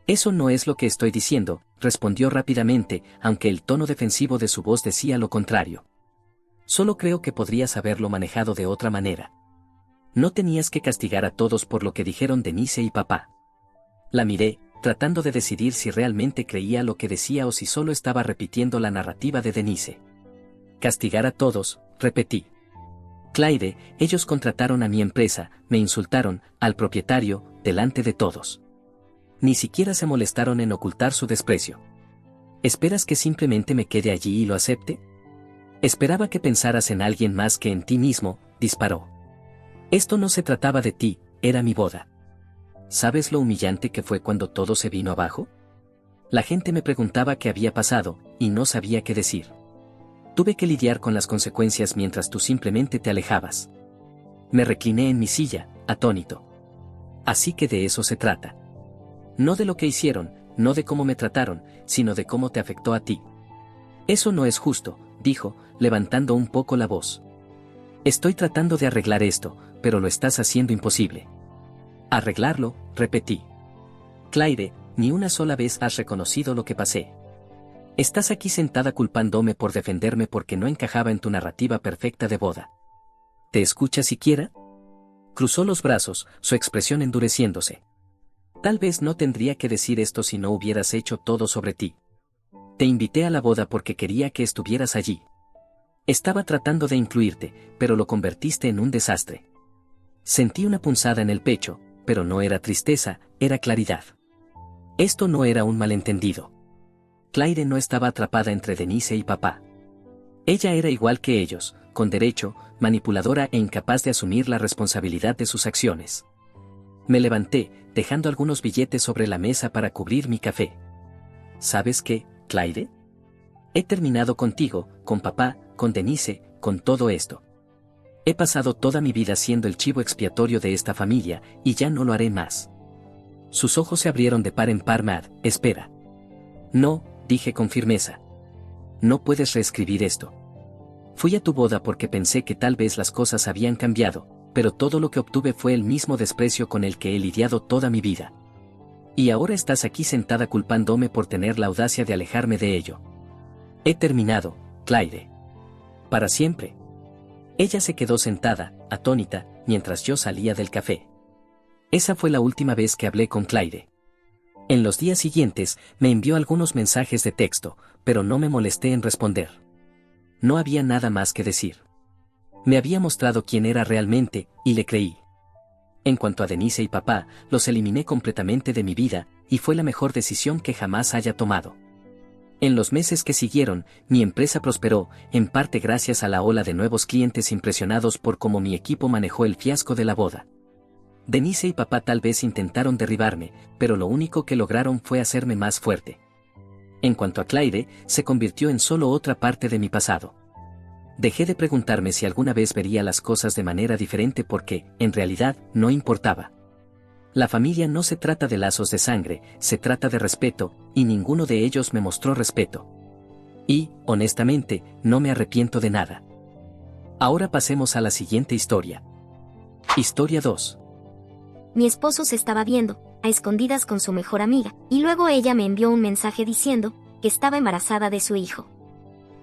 Eso no es lo que estoy diciendo, respondió rápidamente, aunque el tono defensivo de su voz decía lo contrario. Solo creo que podrías haberlo manejado de otra manera. No tenías que castigar a todos por lo que dijeron Denise y papá. La miré, tratando de decidir si realmente creía lo que decía o si solo estaba repitiendo la narrativa de Denise. Castigar a todos, repetí. Clyde, ellos contrataron a mi empresa, me insultaron, al propietario, delante de todos. Ni siquiera se molestaron en ocultar su desprecio. ¿Esperas que simplemente me quede allí y lo acepte? Esperaba que pensaras en alguien más que en ti mismo, disparó. Esto no se trataba de ti, era mi boda. ¿Sabes lo humillante que fue cuando todo se vino abajo? La gente me preguntaba qué había pasado, y no sabía qué decir. Tuve que lidiar con las consecuencias mientras tú simplemente te alejabas. Me recliné en mi silla, atónito. Así que de eso se trata. No de lo que hicieron, no de cómo me trataron, sino de cómo te afectó a ti. Eso no es justo, dijo, levantando un poco la voz. Estoy tratando de arreglar esto, pero lo estás haciendo imposible. Arreglarlo, repetí. Clyde, ni una sola vez has reconocido lo que pasé. Estás aquí sentada culpándome por defenderme porque no encajaba en tu narrativa perfecta de boda. ¿Te escucha siquiera? Cruzó los brazos, su expresión endureciéndose. Tal vez no tendría que decir esto si no hubieras hecho todo sobre ti. Te invité a la boda porque quería que estuvieras allí. Estaba tratando de incluirte, pero lo convertiste en un desastre. Sentí una punzada en el pecho, pero no era tristeza, era claridad. Esto no era un malentendido. Claire no estaba atrapada entre Denise y papá. Ella era igual que ellos, con derecho, manipuladora e incapaz de asumir la responsabilidad de sus acciones. Me levanté, dejando algunos billetes sobre la mesa para cubrir mi café. ¿Sabes qué, Claire? He terminado contigo, con papá, con Denise, con todo esto. He pasado toda mi vida siendo el chivo expiatorio de esta familia, y ya no lo haré más. Sus ojos se abrieron de par en par. Mad, espera. No, dije con firmeza. No puedes reescribir esto. Fui a tu boda porque pensé que tal vez las cosas habían cambiado, pero todo lo que obtuve fue el mismo desprecio con el que he lidiado toda mi vida. Y ahora estás aquí sentada culpándome por tener la audacia de alejarme de ello. He terminado, Claire. Para siempre. Ella se quedó sentada, atónita, mientras yo salía del café. Esa fue la última vez que hablé con Claire. En los días siguientes, me envió algunos mensajes de texto, pero no me molesté en responder. No había nada más que decir. Me había mostrado quién era realmente, y le creí. En cuanto a Denise y papá, los eliminé completamente de mi vida, y fue la mejor decisión que jamás haya tomado. En los meses que siguieron, mi empresa prosperó, en parte gracias a la ola de nuevos clientes impresionados por cómo mi equipo manejó el fiasco de la boda. Denise y papá tal vez intentaron derribarme, pero lo único que lograron fue hacerme más fuerte. En cuanto a Claire, se convirtió en solo otra parte de mi pasado. Dejé de preguntarme si alguna vez vería las cosas de manera diferente porque, en realidad, no importaba. La familia no se trata de lazos de sangre, se trata de respeto, y ninguno de ellos me mostró respeto. Y, honestamente, no me arrepiento de nada. Ahora pasemos a la siguiente historia. Historia 2. Mi esposo se estaba viendo, a escondidas con su mejor amiga, y luego ella me envió un mensaje diciendo que estaba embarazada de su hijo.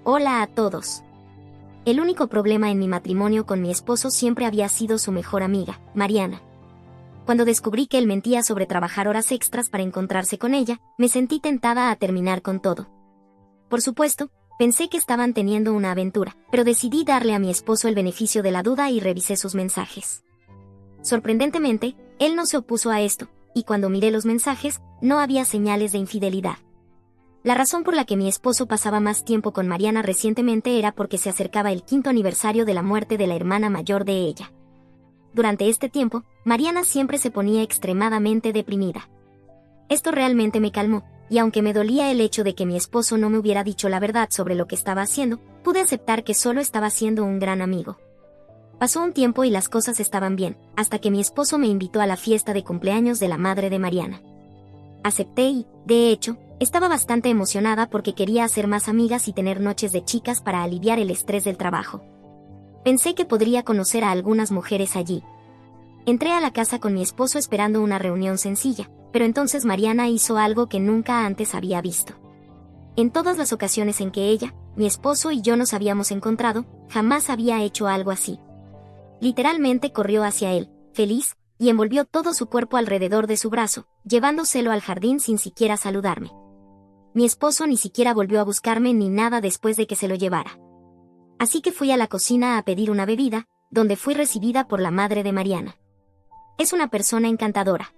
Hola a todos. El único problema en mi matrimonio con mi esposo siempre había sido su mejor amiga, Mariana. Cuando descubrí que él mentía sobre trabajar horas extras para encontrarse con ella, me sentí tentada a terminar con todo. Por supuesto, pensé que estaban teniendo una aventura, pero decidí darle a mi esposo el beneficio de la duda y revisé sus mensajes. Sorprendentemente, él no se opuso a esto, y cuando miré los mensajes, no había señales de infidelidad. La razón por la que mi esposo pasaba más tiempo con Mariana recientemente era porque se acercaba el 5º aniversario de la muerte de la hermana mayor de ella. Durante este tiempo, Mariana siempre se ponía extremadamente deprimida. Esto realmente me calmó, y aunque me dolía el hecho de que mi esposo no me hubiera dicho la verdad sobre lo que estaba haciendo, pude aceptar que solo estaba siendo un gran amigo. Pasó un tiempo y las cosas estaban bien, hasta que mi esposo me invitó a la fiesta de cumpleaños de la madre de Mariana. Acepté y, de hecho, estaba bastante emocionada porque quería hacer más amigas y tener noches de chicas para aliviar el estrés del trabajo. Pensé que podría conocer a algunas mujeres allí. Entré a la casa con mi esposo esperando una reunión sencilla, pero entonces Mariana hizo algo que nunca antes había visto. En todas las ocasiones en que ella, mi esposo y yo nos habíamos encontrado, jamás había hecho algo así. Literalmente corrió hacia él, feliz, y envolvió todo su cuerpo alrededor de su brazo, llevándoselo al jardín sin siquiera saludarme. Mi esposo ni siquiera volvió a buscarme ni nada después de que se lo llevara. Así que fui a la cocina a pedir una bebida, donde fui recibida por la madre de Mariana. Es una persona encantadora.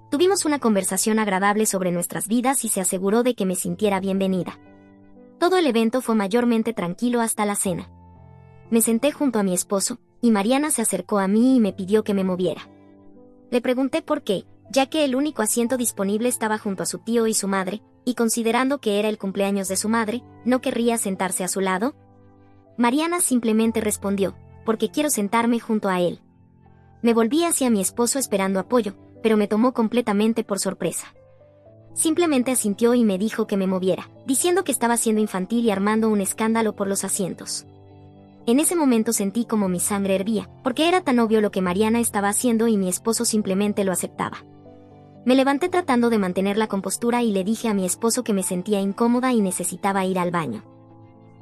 Tuvimos una conversación agradable sobre nuestras vidas y se aseguró de que me sintiera bienvenida. Todo el evento fue mayormente tranquilo hasta la cena. Me senté junto a mi esposo, y Mariana se acercó a mí y me pidió que me moviera. Le pregunté por qué, ya que el único asiento disponible estaba junto a su tío y su madre, y considerando que era el cumpleaños de su madre, ¿no querría sentarse a su lado? Mariana simplemente respondió, porque quiero sentarme junto a él. Me volví hacia mi esposo esperando apoyo, pero me tomó completamente por sorpresa. Simplemente asintió y me dijo que me moviera, diciendo que estaba siendo infantil y armando un escándalo por los asientos. En ese momento sentí como mi sangre hervía, porque era tan obvio lo que Mariana estaba haciendo y mi esposo simplemente lo aceptaba. Me levanté tratando de mantener la compostura y le dije a mi esposo que me sentía incómoda y necesitaba ir al baño.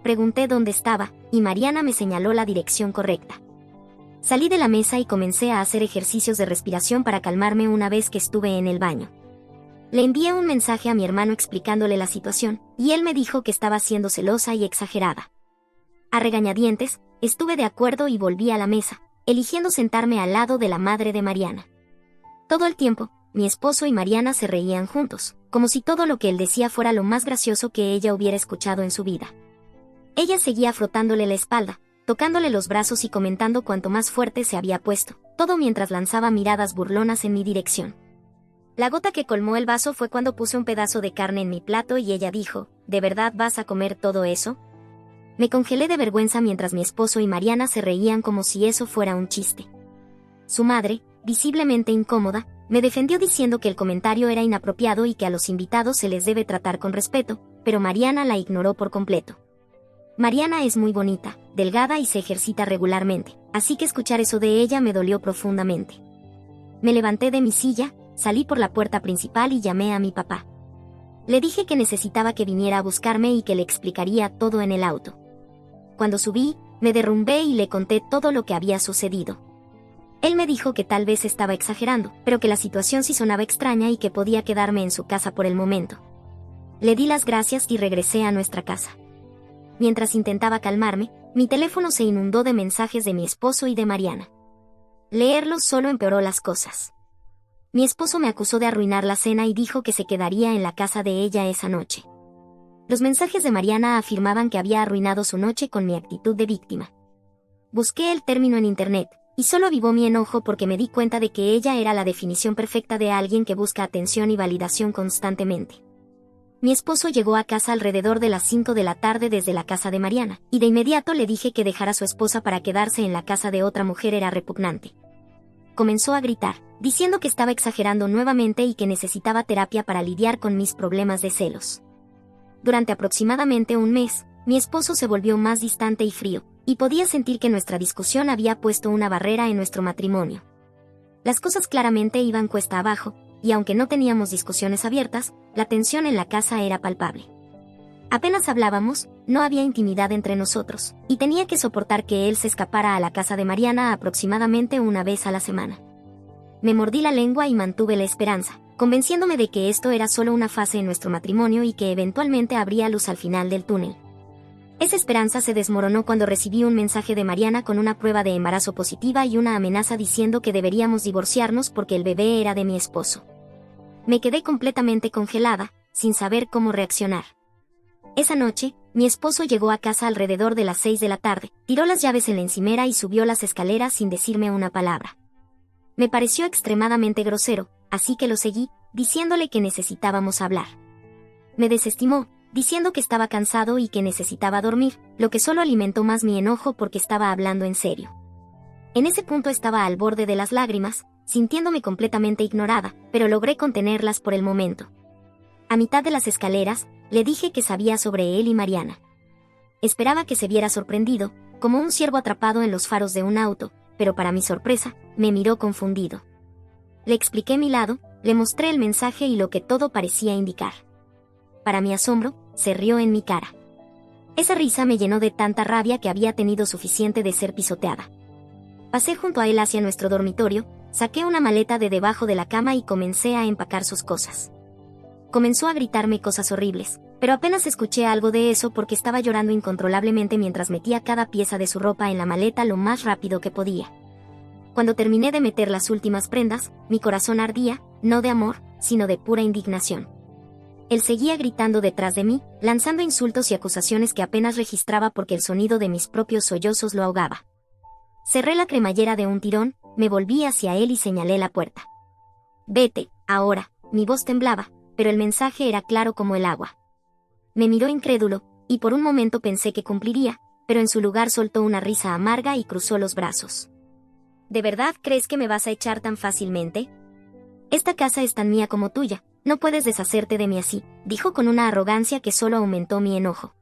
Pregunté dónde estaba, y Mariana me señaló la dirección correcta. Salí de la mesa y comencé a hacer ejercicios de respiración para calmarme una vez que estuve en el baño. Le envié un mensaje a mi hermano explicándole la situación, y él me dijo que estaba siendo celosa y exagerada. A regañadientes, estuve de acuerdo y volví a la mesa, eligiendo sentarme al lado de la madre de Mariana. Todo el tiempo, mi esposo y Mariana se reían juntos, como si todo lo que él decía fuera lo más gracioso que ella hubiera escuchado en su vida. Ella seguía frotándole la espalda, tocándole los brazos y comentando cuánto más fuerte se había puesto, todo mientras lanzaba miradas burlonas en mi dirección. La gota que colmó el vaso fue cuando puse un pedazo de carne en mi plato y ella dijo, ¿de verdad vas a comer todo eso? Me congelé de vergüenza mientras mi esposo y Mariana se reían como si eso fuera un chiste. Su madre, visiblemente incómoda, me defendió diciendo que el comentario era inapropiado y que a los invitados se les debe tratar con respeto, pero Mariana la ignoró por completo. Mariana es muy bonita, delgada y se ejercita regularmente, así que escuchar eso de ella me dolió profundamente. Me levanté de mi silla, salí por la puerta principal y llamé a mi papá. Le dije que necesitaba que viniera a buscarme y que le explicaría todo en el auto. Cuando subí, me derrumbé y le conté todo lo que había sucedido. Él me dijo que tal vez estaba exagerando, pero que la situación sí sonaba extraña y que podía quedarme en su casa por el momento. Le di las gracias y regresé a nuestra casa. Mientras intentaba calmarme, mi teléfono se inundó de mensajes de mi esposo y de Mariana. Leerlos solo empeoró las cosas. Mi esposo me acusó de arruinar la cena y dijo que se quedaría en la casa de ella esa noche. Los mensajes de Mariana afirmaban que había arruinado su noche con mi actitud de víctima. Busqué el término en internet, y solo avivó mi enojo porque me di cuenta de que ella era la definición perfecta de alguien que busca atención y validación constantemente. Mi esposo llegó a casa alrededor de las 5 de la tarde desde la casa de Mariana, y de inmediato le dije que dejar a su esposa para quedarse en la casa de otra mujer era repugnante. Comenzó a gritar, diciendo que estaba exagerando nuevamente y que necesitaba terapia para lidiar con mis problemas de celos. Durante aproximadamente un mes, mi esposo se volvió más distante y frío, y podía sentir que nuestra discusión había puesto una barrera en nuestro matrimonio. Las cosas claramente iban cuesta abajo, y aunque no teníamos discusiones abiertas, la tensión en la casa era palpable. Apenas hablábamos, no había intimidad entre nosotros, y tenía que soportar que él se escapara a la casa de Mariana aproximadamente una vez a la semana. Me mordí la lengua y mantuve la esperanza, convenciéndome de que esto era solo una fase en nuestro matrimonio y que eventualmente habría luz al final del túnel. Esa esperanza se desmoronó cuando recibí un mensaje de Mariana con una prueba de embarazo positiva y una amenaza diciendo que deberíamos divorciarnos porque el bebé era de mi esposo. Me quedé completamente congelada, sin saber cómo reaccionar. Esa noche, mi esposo llegó a casa alrededor de las 6 de la tarde, tiró las llaves en la encimera y subió las escaleras sin decirme una palabra. Me pareció extremadamente grosero, así que lo seguí, diciéndole que necesitábamos hablar. Me desestimó, diciendo que estaba cansado y que necesitaba dormir, lo que solo alimentó más mi enojo porque estaba hablando en serio. En ese punto estaba al borde de las lágrimas, sintiéndome completamente ignorada, pero logré contenerlas por el momento. A mitad de las escaleras, le dije que sabía sobre él y Mariana. Esperaba que se viera sorprendido, como un ciervo atrapado en los faros de un auto, pero para mi sorpresa, me miró confundido. Le expliqué mi lado, le mostré el mensaje y lo que todo parecía indicar. Para mi asombro, se rió en mi cara. Esa risa me llenó de tanta rabia que había tenido suficiente de ser pisoteada. Pasé junto a él hacia nuestro dormitorio, saqué una maleta de debajo de la cama y comencé a empacar sus cosas. Comenzó a gritarme cosas horribles, pero apenas escuché algo de eso porque estaba llorando incontrolablemente mientras metía cada pieza de su ropa en la maleta lo más rápido que podía. Cuando terminé de meter las últimas prendas, mi corazón ardía, no de amor, sino de pura indignación. Él seguía gritando detrás de mí, lanzando insultos y acusaciones que apenas registraba porque el sonido de mis propios sollozos lo ahogaba. Cerré la cremallera de un tirón, me volví hacia él y señalé la puerta. «Vete, ahora», mi voz temblaba, pero el mensaje era claro como el agua. Me miró incrédulo, y por un momento pensé que cumpliría, pero en su lugar soltó una risa amarga y cruzó los brazos. «¿De verdad crees que me vas a echar tan fácilmente? Esta casa es tan mía como tuya, no puedes deshacerte de mí así», dijo con una arrogancia que solo aumentó mi enojo.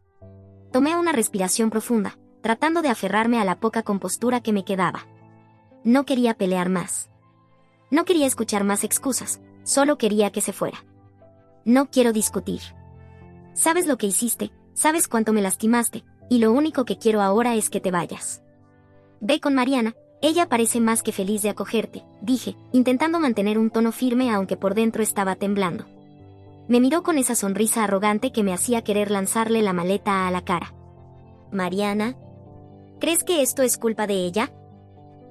Tomé una respiración profunda, tratando de aferrarme a la poca compostura que me quedaba. No quería pelear más. No quería escuchar más excusas, solo quería que se fuera. No quiero discutir. Sabes lo que hiciste, sabes cuánto me lastimaste, y lo único que quiero ahora es que te vayas. Ve con Mariana, ella parece más que feliz de acogerte, dije, intentando mantener un tono firme aunque por dentro estaba temblando. Me miró con esa sonrisa arrogante que me hacía querer lanzarle la maleta a la cara. Mariana, ¿crees que esto es culpa de ella?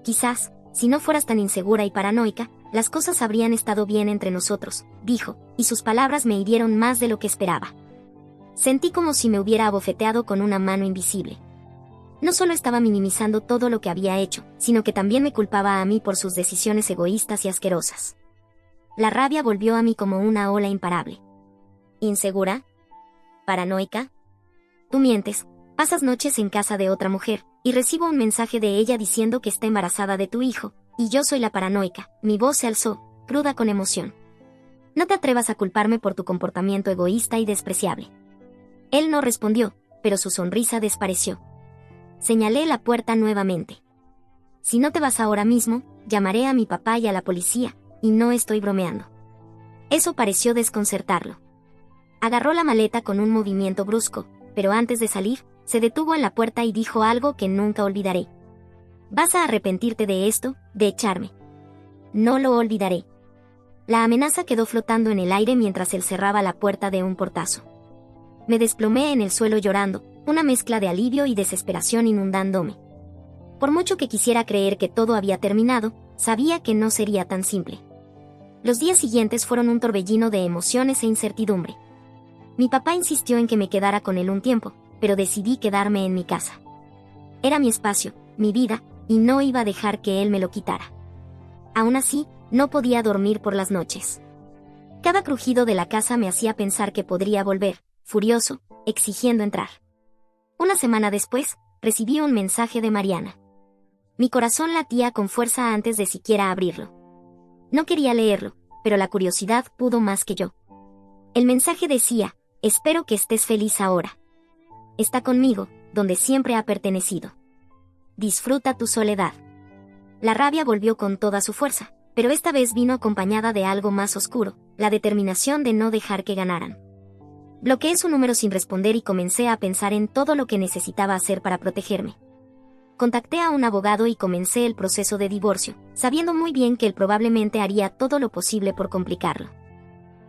Quizás, si no fueras tan insegura y paranoica, las cosas habrían estado bien entre nosotros, dijo, y sus palabras me hirieron más de lo que esperaba. Sentí como si me hubiera abofeteado con una mano invisible. No solo estaba minimizando todo lo que había hecho, sino que también me culpaba a mí por sus decisiones egoístas y asquerosas. La rabia volvió a mí como una ola imparable. ¿Insegura? ¿Paranoica? Tú mientes, pasas noches en casa de otra mujer, y recibo un mensaje de ella diciendo que está embarazada de tu hijo, y yo soy la paranoica. Mi voz se alzó, cruda con emoción. No te atrevas a culparme por tu comportamiento egoísta y despreciable. Él no respondió, pero su sonrisa desapareció. Señalé la puerta nuevamente. Si no te vas ahora mismo, llamaré a mi papá y a la policía, y no estoy bromeando. Eso pareció desconcertarlo. Agarró la maleta con un movimiento brusco, pero antes de salir, se detuvo en la puerta y dijo algo que nunca olvidaré. Vas a arrepentirte de esto, de echarme. No lo olvidaré. La amenaza quedó flotando en el aire mientras él cerraba la puerta de un portazo. Me desplomé en el suelo llorando, una mezcla de alivio y desesperación inundándome. Por mucho que quisiera creer que todo había terminado, sabía que no sería tan simple. Los días siguientes fueron un torbellino de emociones e incertidumbre. Mi papá insistió en que me quedara con él un tiempo, pero decidí quedarme en mi casa. Era mi espacio, mi vida, y no iba a dejar que él me lo quitara. Aún así, no podía dormir por las noches. Cada crujido de la casa me hacía pensar que podría volver, furioso, exigiendo entrar. Una semana después, recibí un mensaje de Mariana. Mi corazón latía con fuerza antes de siquiera abrirlo. No quería leerlo, pero la curiosidad pudo más que yo. El mensaje decía, espero que estés feliz ahora. Está conmigo, donde siempre ha pertenecido. Disfruta tu soledad. La rabia volvió con toda su fuerza, pero esta vez vino acompañada de algo más oscuro, la determinación de no dejar que ganaran. Bloqueé su número sin responder y comencé a pensar en todo lo que necesitaba hacer para protegerme. Contacté a un abogado y comencé el proceso de divorcio, sabiendo muy bien que él probablemente haría todo lo posible por complicarlo.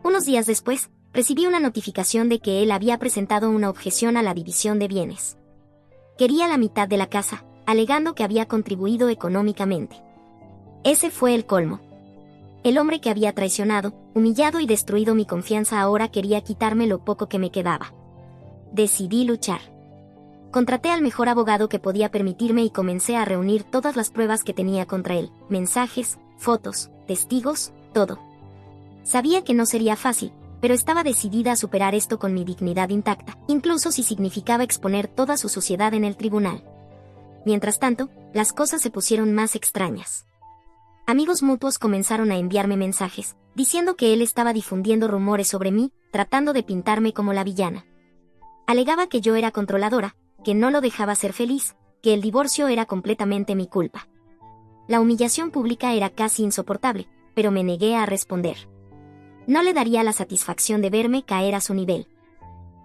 Unos días después, recibí una notificación de que él había presentado una objeción a la división de bienes. Quería la mitad de la casa, alegando que había contribuido económicamente. Ese fue el colmo. El hombre que había traicionado, humillado y destruido mi confianza ahora quería quitarme lo poco que me quedaba. Decidí luchar. Contraté al mejor abogado que podía permitirme y comencé a reunir todas las pruebas que tenía contra él, mensajes, fotos, testigos, todo. Sabía que no sería fácil, pero estaba decidida a superar esto con mi dignidad intacta, incluso si significaba exponer toda su suciedad en el tribunal. Mientras tanto, las cosas se pusieron más extrañas. Amigos mutuos comenzaron a enviarme mensajes, diciendo que él estaba difundiendo rumores sobre mí, tratando de pintarme como la villana. Alegaba que yo era controladora, que no lo dejaba ser feliz, que el divorcio era completamente mi culpa. La humillación pública era casi insoportable, pero me negué a responder. No le daría la satisfacción de verme caer a su nivel.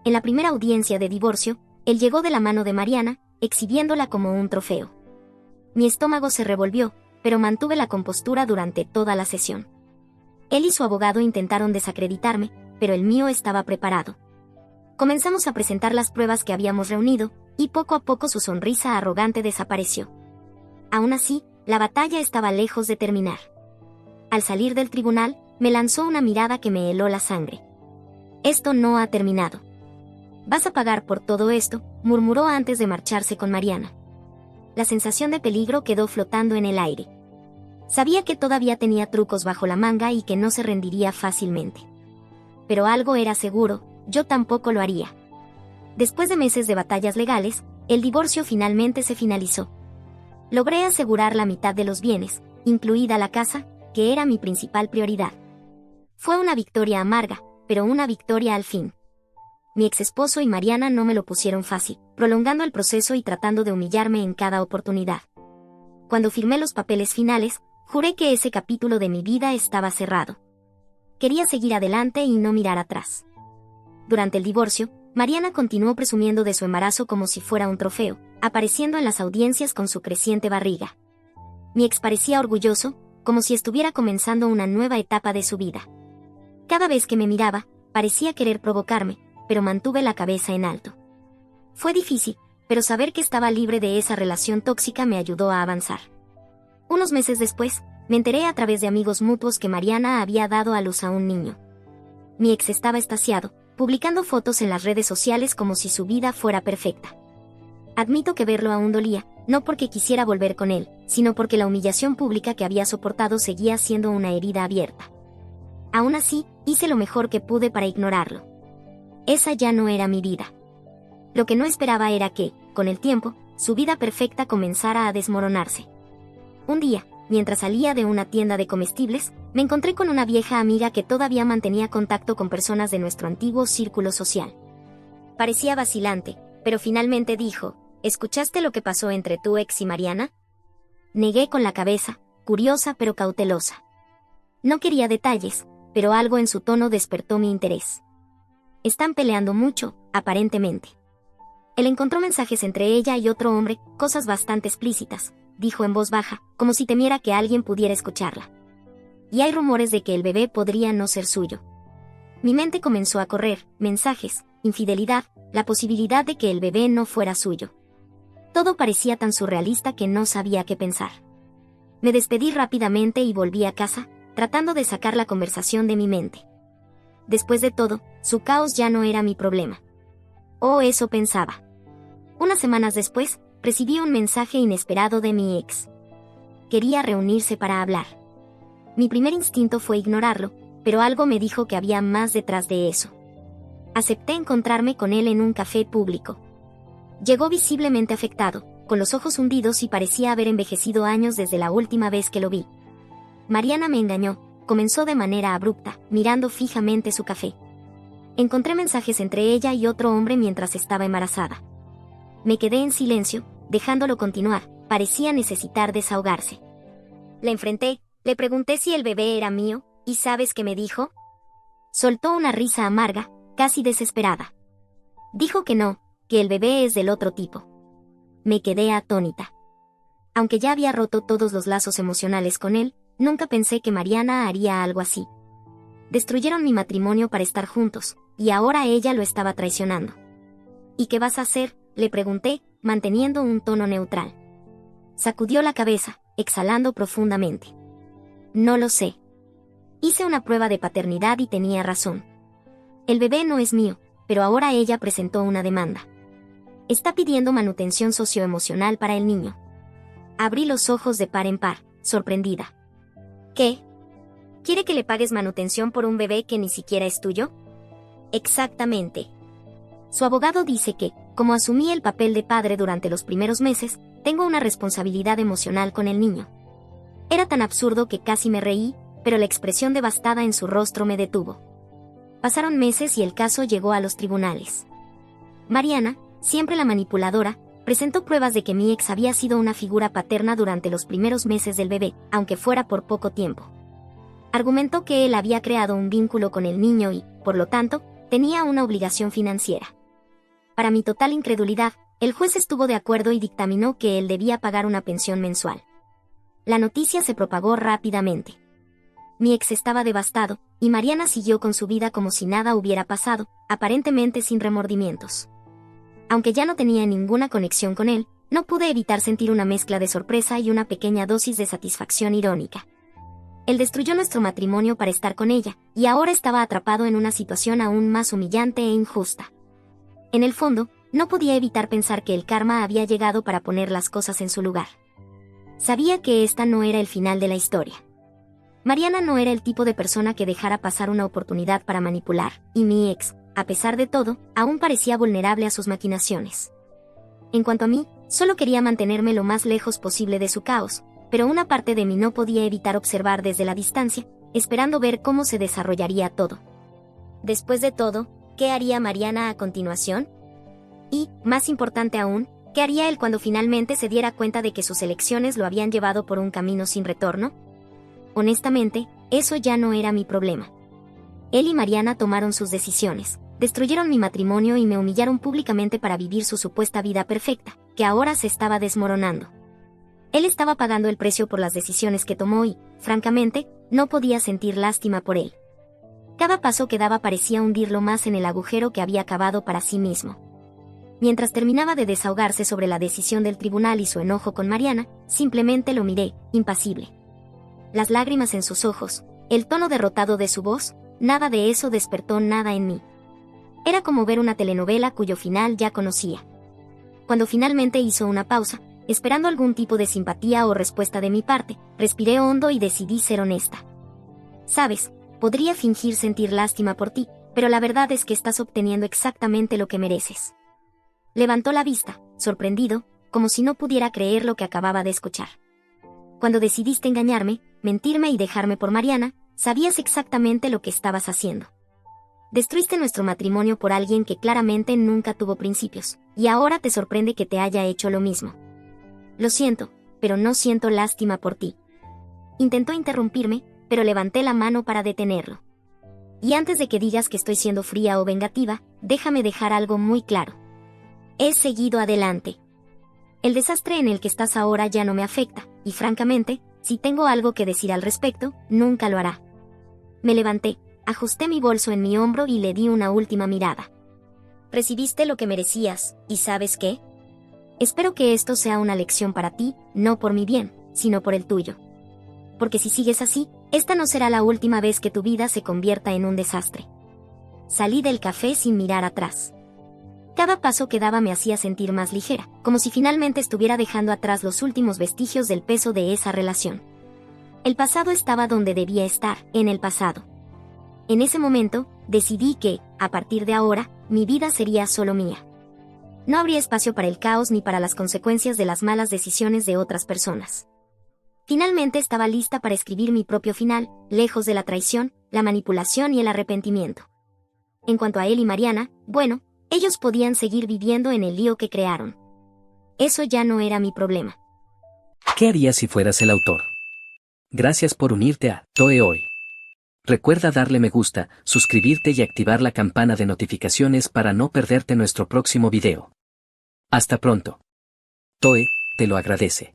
En la primera audiencia de divorcio, él llegó de la mano de Mariana, exhibiéndola como un trofeo. Mi estómago se revolvió, pero mantuve la compostura durante toda la sesión. Él y su abogado intentaron desacreditarme, pero el mío estaba preparado. Comenzamos a presentar las pruebas que habíamos reunido, y poco a poco su sonrisa arrogante desapareció. Aún así, la batalla estaba lejos de terminar. Al salir del tribunal, me lanzó una mirada que me heló la sangre. Esto no ha terminado. Vas a pagar por todo esto, murmuró antes de marcharse con Mariana. La sensación de peligro quedó flotando en el aire. Sabía que todavía tenía trucos bajo la manga y que no se rendiría fácilmente. Pero algo era seguro, yo tampoco lo haría. Después de meses de batallas legales, el divorcio finalmente se finalizó. Logré asegurar la mitad de los bienes, incluida la casa, que era mi principal prioridad. Fue una victoria amarga, pero una victoria al fin. Mi exesposo y Mariana no me lo pusieron fácil, prolongando el proceso y tratando de humillarme en cada oportunidad. Cuando firmé los papeles finales, juré que ese capítulo de mi vida estaba cerrado. quería seguir adelante y no mirar atrás. Durante el divorcio, Mariana continuó presumiendo de su embarazo como si fuera un trofeo, apareciendo en las audiencias con su creciente barriga. Mi ex parecía orgulloso, como si estuviera comenzando una nueva etapa de su vida. Cada vez que me miraba, parecía querer provocarme, pero mantuve la cabeza en alto. Fue difícil, pero saber que estaba libre de esa relación tóxica me ayudó a avanzar. Unos meses después, me enteré a través de amigos mutuos que Mariana había dado a luz a un niño. Mi ex estaba extasiado, publicando fotos en las redes sociales como si su vida fuera perfecta. Admito que verlo aún dolía, no porque quisiera volver con él, sino porque la humillación pública que había soportado seguía siendo una herida abierta. Aún así, hice lo mejor que pude para ignorarlo. Esa ya no era mi vida. Lo que no esperaba era que, con el tiempo, su vida perfecta comenzara a desmoronarse. Un día, mientras salía de una tienda de comestibles, me encontré con una vieja amiga que todavía mantenía contacto con personas de nuestro antiguo círculo social. Parecía vacilante, pero finalmente dijo: ¿escuchaste lo que pasó entre tu ex y Mariana? Negué con la cabeza, curiosa pero cautelosa. No quería detalles, pero algo en su tono despertó mi interés. Están peleando mucho, aparentemente. Él encontró mensajes entre ella y otro hombre, cosas bastante explícitas, dijo en voz baja, como si temiera que alguien pudiera escucharla. Y hay rumores de que el bebé podría no ser suyo. Mi mente comenzó a correr, mensajes, infidelidad, la posibilidad de que el bebé no fuera suyo. Todo parecía tan surrealista que no sabía qué pensar. Me despedí rápidamente y volví a casa, tratando de sacar la conversación de mi mente. Después de todo, su caos ya no era mi problema. O eso pensaba. Unas semanas después, recibí un mensaje inesperado de mi ex. Quería reunirse para hablar. Mi primer instinto fue ignorarlo, pero algo me dijo que había más detrás de eso. Acepté encontrarme con él en un café público. Llegó visiblemente afectado, con los ojos hundidos y parecía haber envejecido años desde la última vez que lo vi. Mariana me engañó, comenzó de manera abrupta, mirando fijamente su café. Encontré mensajes entre ella y otro hombre mientras estaba embarazada. Me quedé en silencio, dejándolo continuar, parecía necesitar desahogarse. Le enfrenté, le pregunté si el bebé era mío, ¿y sabes qué me dijo? Soltó una risa amarga, casi desesperada. Dijo que no, que el bebé es del otro tipo. Me quedé atónita. Aunque ya había roto todos los lazos emocionales con él, nunca pensé que Mariana haría algo así. Destruyeron mi matrimonio para estar juntos, y ahora ella lo estaba traicionando. ¿Y qué vas a hacer?, le pregunté, manteniendo un tono neutral. Sacudió la cabeza, exhalando profundamente. No lo sé. Hice una prueba de paternidad y tenía razón. El bebé no es mío, pero ahora ella presentó una demanda. Está pidiendo manutención socioemocional para el niño. Abrí los ojos de par en par, sorprendida. ¿Qué? ¿Quiere que le pagues manutención por un bebé que ni siquiera es tuyo? Exactamente. Su abogado dice que, como asumí el papel de padre durante los primeros meses, tengo una responsabilidad emocional con el niño. Era tan absurdo que casi me reí, pero la expresión devastada en su rostro me detuvo. Pasaron meses y el caso llegó a los tribunales. Mariana, siempre la manipuladora, presentó pruebas de que mi ex había sido una figura paterna durante los primeros meses del bebé, aunque fuera por poco tiempo. Argumentó que él había creado un vínculo con el niño y, por lo tanto, tenía una obligación financiera. Para mi total incredulidad, el juez estuvo de acuerdo y dictaminó que él debía pagar una pensión mensual. La noticia se propagó rápidamente. Mi ex estaba devastado, y Mariana siguió con su vida como si nada hubiera pasado, aparentemente sin remordimientos. Aunque ya no tenía ninguna conexión con él, no pude evitar sentir una mezcla de sorpresa y una pequeña dosis de satisfacción irónica. Él destruyó nuestro matrimonio para estar con ella, y ahora estaba atrapado en una situación aún más humillante e injusta. En el fondo, no podía evitar pensar que el karma había llegado para poner las cosas en su lugar. Sabía que esta no era el final de la historia. Mariana no era el tipo de persona que dejara pasar una oportunidad para manipular, y mi ex, a pesar de todo, aún parecía vulnerable a sus maquinaciones. En cuanto a mí, solo quería mantenerme lo más lejos posible de su caos, pero una parte de mí no podía evitar observar desde la distancia, esperando ver cómo se desarrollaría todo. Después de todo, ¿qué haría Mariana a continuación? Y, más importante aún, ¿qué haría él cuando finalmente se diera cuenta de que sus elecciones lo habían llevado por un camino sin retorno? Honestamente, eso ya no era mi problema. Él y Mariana tomaron sus decisiones, destruyeron mi matrimonio y me humillaron públicamente para vivir su supuesta vida perfecta, que ahora se estaba desmoronando. Él estaba pagando el precio por las decisiones que tomó y, francamente, no podía sentir lástima por él. Cada paso que daba parecía hundirlo más en el agujero que había cavado para sí mismo. Mientras terminaba de desahogarse sobre la decisión del tribunal y su enojo con Mariana, simplemente lo miré, impasible. Las lágrimas en sus ojos, el tono derrotado de su voz, nada de eso despertó nada en mí. Era como ver una telenovela cuyo final ya conocía. Cuando finalmente hizo una pausa, esperando algún tipo de simpatía o respuesta de mi parte, respiré hondo y decidí ser honesta. Sabes, podría fingir sentir lástima por ti, pero la verdad es que estás obteniendo exactamente lo que mereces. Levantó la vista, sorprendido, como si no pudiera creer lo que acababa de escuchar. Cuando decidiste engañarme, mentirme y dejarme por Mariana, sabías exactamente lo que estabas haciendo. Destruiste nuestro matrimonio por alguien que claramente nunca tuvo principios, y ahora te sorprende que te haya hecho lo mismo. Lo siento, pero no siento lástima por ti. Intentó interrumpirme, pero levanté la mano para detenerlo. Y antes de que digas que estoy siendo fría o vengativa, déjame dejar algo muy claro. He seguido adelante. El desastre en el que estás ahora ya no me afecta, y francamente, si tengo algo que decir al respecto, nunca lo hará. Me levanté, ajusté mi bolso en mi hombro y le di una última mirada. Recibiste lo que merecías, ¿y sabes qué? Espero que esto sea una lección para ti, no por mi bien, sino por el tuyo. Porque si sigues así, esta no será la última vez que tu vida se convierta en un desastre. Salí del café sin mirar atrás. Cada paso que daba me hacía sentir más ligera, como si finalmente estuviera dejando atrás los últimos vestigios del peso de esa relación. El pasado estaba donde debía estar, en el pasado. En ese momento, decidí que, a partir de ahora, mi vida sería solo mía. No habría espacio para el caos ni para las consecuencias de las malas decisiones de otras personas. Finalmente estaba lista para escribir mi propio final, lejos de la traición, la manipulación y el arrepentimiento. En cuanto a él y Mariana, bueno, ellos podían seguir viviendo en el lío que crearon. Eso ya no era mi problema. ¿Qué harías si fueras el autor? Gracias por unirte a Toe Hoy. Recuerda darle me gusta, suscribirte y activar la campana de notificaciones para no perderte nuestro próximo video. Hasta pronto. Toe, te lo agradece.